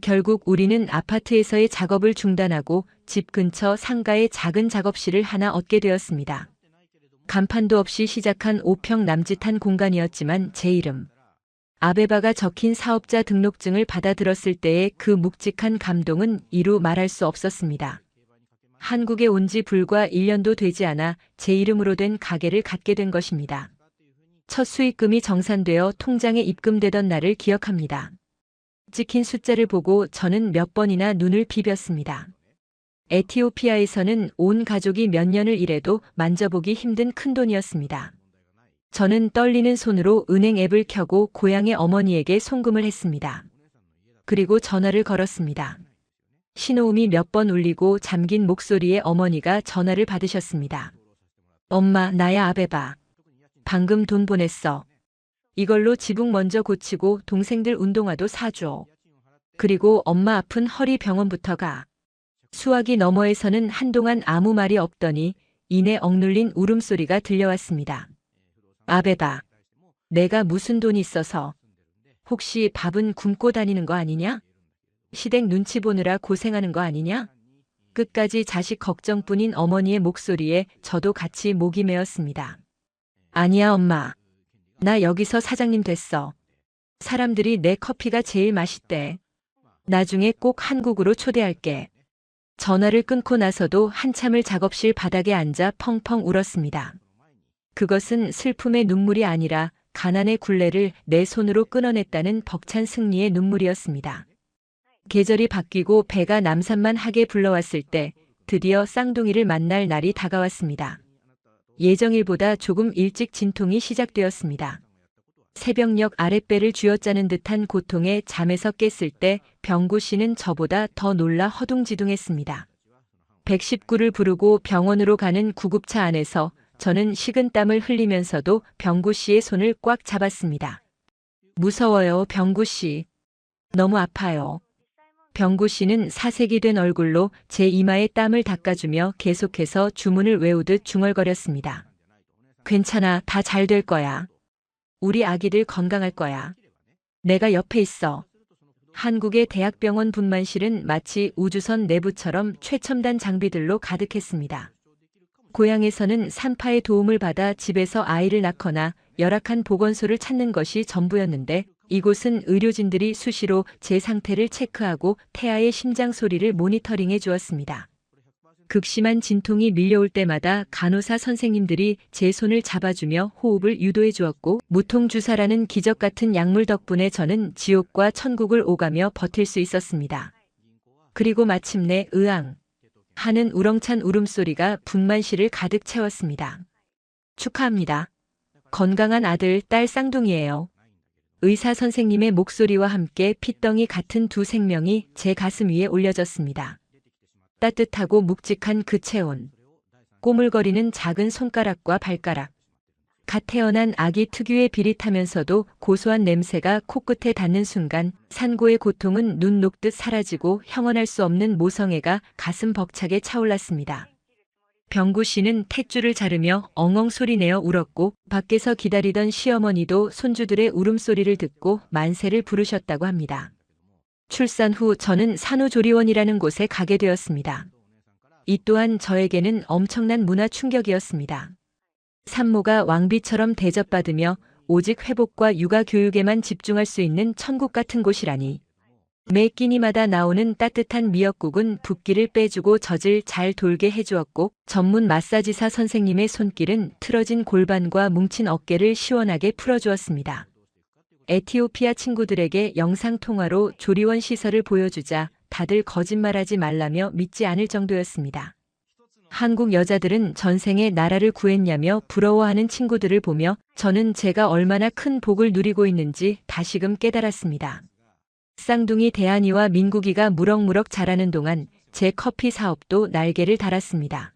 결국 우리는 아파트에서의 작업을 중단하고 집 근처 상가에 작은 작업실을 하나 얻게 되었습니다. 간판도 없이 시작한 5평 남짓한 공간이었지만 제 이름, 아베바가 적힌 사업자 등록증을 받아들었을 때의 그 묵직한 감동은 이루 말할 수 없었습니다. 한국에 온 지 불과 1년도 되지 않아 제 이름으로 된 가게를 갖게 된 것입니다. 첫 수익금이 정산되어 통장에 입금되던 날을 기억합니다. 찍힌 숫자를 보고 저는 몇 번이나 눈을 비볐습니다. 에티오피아에서는 온 가족이 몇 년을 일해도 만져보기 힘든 큰돈이었습니다. 저는 떨리는 손으로 은행 앱을 켜고 고향의 어머니에게 송금을 했습니다. 그리고 전화를 걸었습니다. 신호음이 몇 번 울리고 잠긴 목소리에 어머니가 전화를 받으셨습니다. 엄마, 나야 아베바. 방금 돈 보냈어. 이걸로 지붕 먼저 고치고 동생들 운동화도 사줘. 그리고 엄마 아픈 허리 병원부터 가. 수화기 너머에서는 한동안 아무 말이 없더니 이내 억눌린 울음소리가 들려왔습니다. 아베바, 내가 무슨 돈이 있어서. 혹시 밥은 굶고 다니는 거 아니냐? 시댁 눈치 보느라 고생하는 거 아니냐? 끝까지 자식 걱정뿐인 어머니의 목소리에 저도 같이 목이 메었습니다. 아니야, 엄마. 나 여기서 사장님 됐어. 사람들이 내 커피가 제일 맛있대. 나중에 꼭 한국으로 초대할게. 전화를 끊고 나서도 한참을 작업실 바닥에 앉아 펑펑 울었습니다. 그것은 슬픔의 눈물이 아니라 가난의 굴레를 내 손으로 끊어냈다는 벅찬 승리의 눈물이었습니다. 계절이 바뀌고 배가 남산만하게 불러왔을 때 드디어 쌍둥이를 만날 날이 다가왔습니다. 예정일보다 조금 일찍 진통이 시작되었습니다. 새벽녘 아랫배를 쥐어짜는 듯한 고통에 잠에서 깼을 때 병구 씨는 저보다 더 놀라 허둥지둥했습니다. 119를 부르고 병원으로 가는 구급차 안에서 저는 식은땀을 흘리면서도 병구 씨의 손을 꽉 잡았습니다. 무서워요, 병구 씨. 너무 아파요. 병구 씨는 사색이 된 얼굴로 제 이마에 땀을 닦아주며 계속해서 주문을 외우듯 중얼거렸습니다. 괜찮아, 다 잘 될 거야. 우리 아기들 건강할 거야. 내가 옆에 있어. 한국의 대학병원 분만실은 마치 우주선 내부처럼 최첨단 장비들로 가득했습니다. 고향에서는 산파의 도움을 받아 집에서 아이를 낳거나 열악한 보건소를 찾는 것이 전부였는데 이곳은 의료진들이 수시로 제 상태를 체크하고 태아의 심장 소리를 모니터링해 주었습니다. 극심한 진통이 밀려올 때마다 간호사 선생님들이 제 손을 잡아주며 호흡을 유도해 주었고 무통주사라는 기적 같은 약물 덕분에 저는 지옥과 천국을 오가며 버틸 수 있었습니다. 그리고 마침내 으앙 하는 우렁찬 울음소리가 분만실을 가득 채웠습니다. 축하합니다. 건강한 아들, 딸 쌍둥이에요. 의사 선생님의 목소리와 함께 핏덩이 같은 두 생명이 제 가슴 위에 올려졌습니다. 따뜻하고 묵직한 그 체온. 꼬물거리는 작은 손가락과 발가락. 갓 태어난 아기 특유의 비릿하면서도 고소한 냄새가 코끝에 닿는 순간 산고의 고통은 눈 녹듯 사라지고 형언할 수 없는 모성애가 가슴 벅차게 차올랐습니다. 병구 씨는 탯줄을 자르며 엉엉 소리내어 울었고 밖에서 기다리던 시어머니도 손주들의 울음소리를 듣고 만세를 부르셨다고 합니다. 출산 후 저는 산후조리원이라는 곳에 가게 되었습니다. 이 또한 저에게는 엄청난 문화 충격이었습니다. 산모가 왕비처럼 대접받으며 오직 회복과 육아 교육에만 집중할 수 있는 천국 같은 곳이라니. 매 끼니마다 나오는 따뜻한 미역국은 붓기를 빼주고 젖을 잘 돌게 해주었고 전문 마사지사 선생님의 손길은 틀어진 골반과 뭉친 어깨를 시원하게 풀어주었습니다. 에티오피아 친구들에게 영상통화로 조리원 시설을 보여주자 다들 거짓말하지 말라며 믿지 않을 정도였습니다. 한국 여자들은 전생에 나라를 구했냐며 부러워하는 친구들을 보며 저는 제가 얼마나 큰 복을 누리고 있는지 다시금 깨달았습니다. 쌍둥이 대한이와 민국이가 무럭무럭 자라는 동안 제 커피 사업도 날개를 달았습니다.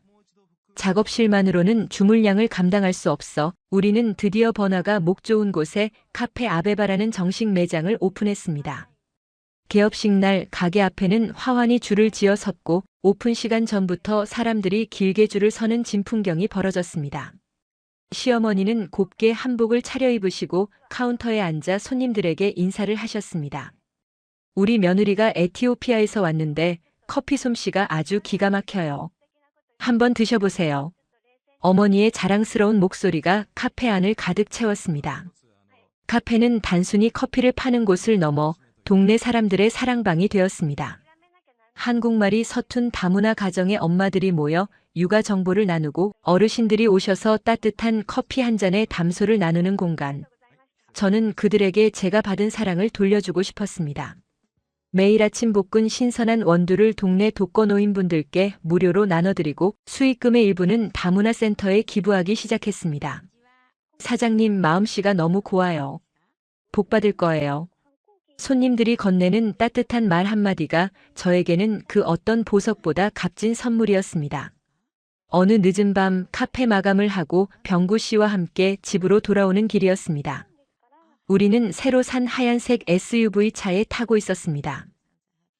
작업실만으로는 주물량을 감당할 수 없어 우리는 드디어 번화가 목 좋은 곳에 카페 아베바라는 정식 매장을 오픈했습니다. 개업식 날 가게 앞에는 화환이 줄을 지어 섰고 오픈 시간 전부터 사람들이 길게 줄을 서는 진풍경이 벌어졌습니다. 시어머니는 곱게 한복을 차려입으시고 카운터에 앉아 손님들에게 인사를 하셨습니다. 우리 며느리가 에티오피아에서 왔는데 커피 솜씨가 아주 기가 막혀요. 한번 드셔보세요. 어머니의 자랑스러운 목소리가 카페 안을 가득 채웠습니다. 카페는 단순히 커피를 파는 곳을 넘어 동네 사람들의 사랑방이 되었습니다. 한국말이 서툰 다문화 가정의 엄마들이 모여 육아 정보를 나누고 어르신들이 오셔서 따뜻한 커피 한 잔에 담소를 나누는 공간. 저는 그들에게 제가 받은 사랑을 돌려주고 싶었습니다. 매일 아침 볶은 신선한 원두를 동네 독거노인분들께 무료로 나눠드리고 수익금의 일부는 다문화 센터에 기부하기 시작했습니다. 사장님 마음씨가 너무 고와요. 복 받을 거예요. 손님들이 건네는 따뜻한 말 한마디가 저에게는 그 어떤 보석보다 값진 선물이었습니다. 어느 늦은 밤 카페 마감을 하고 병구 씨와 함께 집으로 돌아오는 길이었습니다. 우리는 새로 산 하얀색 SUV 차에 타고 있었습니다.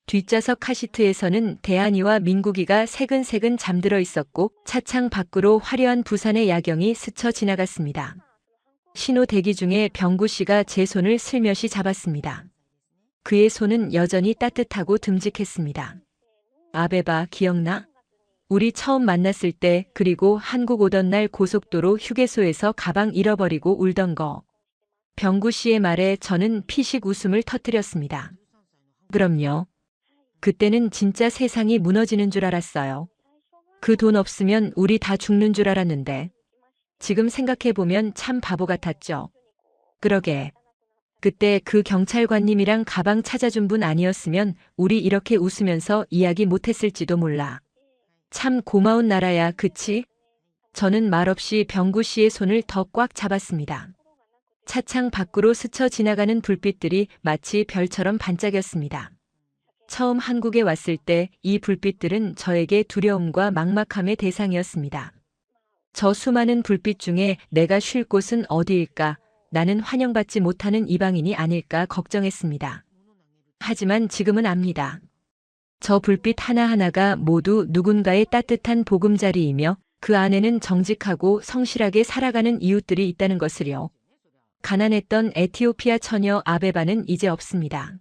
뒷좌석 카시트에서는 대한이와 민국이가 새근새근 잠들어 있었고 차창 밖으로 화려한 부산의 야경이 스쳐 지나갔습니다. 신호 대기 중에 병구 씨가 제 손을 슬며시 잡았습니다. 그의 손은 여전히 따뜻하고 듬직했습니다. 아베바 기억나? 우리 처음 만났을 때 그리고 한국 오던 날 고속도로 휴게소에서 가방 잃어버리고 울던 거. 병구 씨의 말에 저는 피식 웃음을 터뜨렸습니다. 그럼요. 그때는 진짜 세상이 무너지는 줄 알았어요. 그 돈 없으면 우리 다 죽는 줄 알았는데. 지금 생각해보면 참 바보 같았죠. 그러게. 그때 그 경찰관님이랑 가방 찾아준 분 아니었으면 우리 이렇게 웃으면서 이야기 못했을지도 몰라. 참 고마운 나라야, 그치? 저는 말없이 병구 씨의 손을 더 꽉 잡았습니다. 차창 밖으로 스쳐 지나가는 불빛들이 마치 별처럼 반짝였습니다. 처음 한국에 왔을 때 이 불빛들은 저에게 두려움과 막막함의 대상이었습니다. 저 수많은 불빛 중에 내가 쉴 곳은 어디일까? 나는 환영받지 못하는 이방인이 아닐까 걱정했습니다. 하지만 지금은 압니다. 저 불빛 하나하나가 모두 누군가의 따뜻한 보금자리이며 그 안에는 정직하고 성실하게 살아가는 이웃들이 있다는 것을요. 가난했던 에티오피아 처녀 아베바는 이제 없습니다.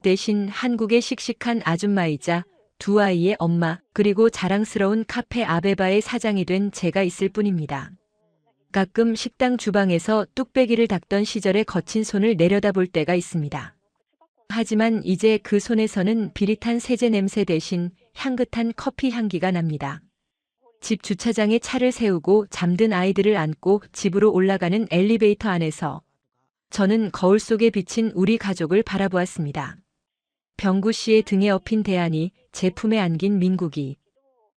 대신 한국의 씩씩한 아줌마이자 두 아이의 엄마 그리고 자랑스러운 카페 아베바의 사장이 된 제가 있을 뿐입니다. 가끔 식당 주방에서 뚝배기를 닦던 시절의 거친 손을 내려다볼 때가 있습니다. 하지만 이제 그 손에서는 비릿한 세제 냄새 대신 향긋한 커피 향기가 납니다. 집 주차장에 차를 세우고 잠든 아이들을 안고 집으로 올라가는 엘리베이터 안에서 저는 거울 속에 비친 우리 가족을 바라보았습니다. 병구 씨의 등에 업힌 대한이, 제 품에 안긴 민국이,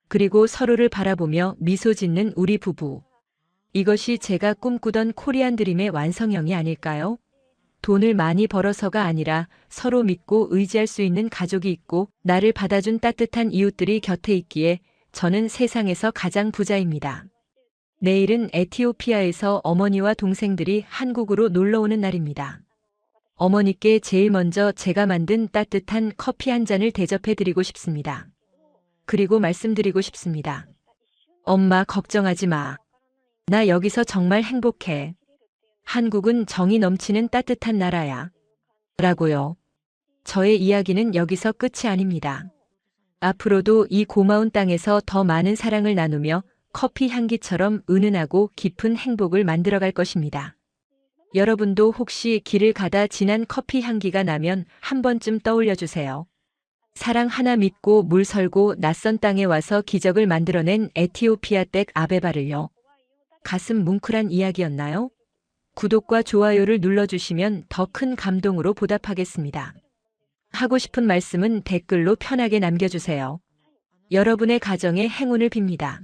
그리고 서로를 바라보며 미소 짓는 우리 부부. 이것이 제가 꿈꾸던 코리안 드림의 완성형이 아닐까요? 돈을 많이 벌어서가 아니라 서로 믿고 의지할 수 있는 가족이 있고 나를 받아준 따뜻한 이웃들이 곁에 있기에 저는 세상에서 가장 부자입니다. 내일은 에티오피아에서 어머니와 동생들이 한국으로 놀러 오는 날입니다. 어머니께 제일 먼저 제가 만든 따뜻한 커피 한 잔을 대접해드리고 싶습니다. 그리고 말씀드리고 싶습니다. 엄마 걱정하지 마. 나 여기서 정말 행복해. 한국은 정이 넘치는 따뜻한 나라야. 라고요. 저의 이야기는 여기서 끝이 아닙니다. 앞으로도 이 고마운 땅에서 더 많은 사랑을 나누며 커피 향기처럼 은은하고 깊은 행복을 만들어갈 것입니다. 여러분도 혹시 길을 가다 진한 커피 향기가 나면 한 번쯤 떠올려 주세요. 사랑 하나 믿고 물 설고 낯선 땅에 와서 기적을 만들어낸 에티오피아 댁 아베바를요. 가슴 뭉클한 이야기였나요? 구독과 좋아요를 눌러주시면 더 큰 감동으로 보답하겠습니다. 하고 싶은 말씀은 댓글로 편하게 남겨주세요. 여러분의 가정에 행운을 빕니다.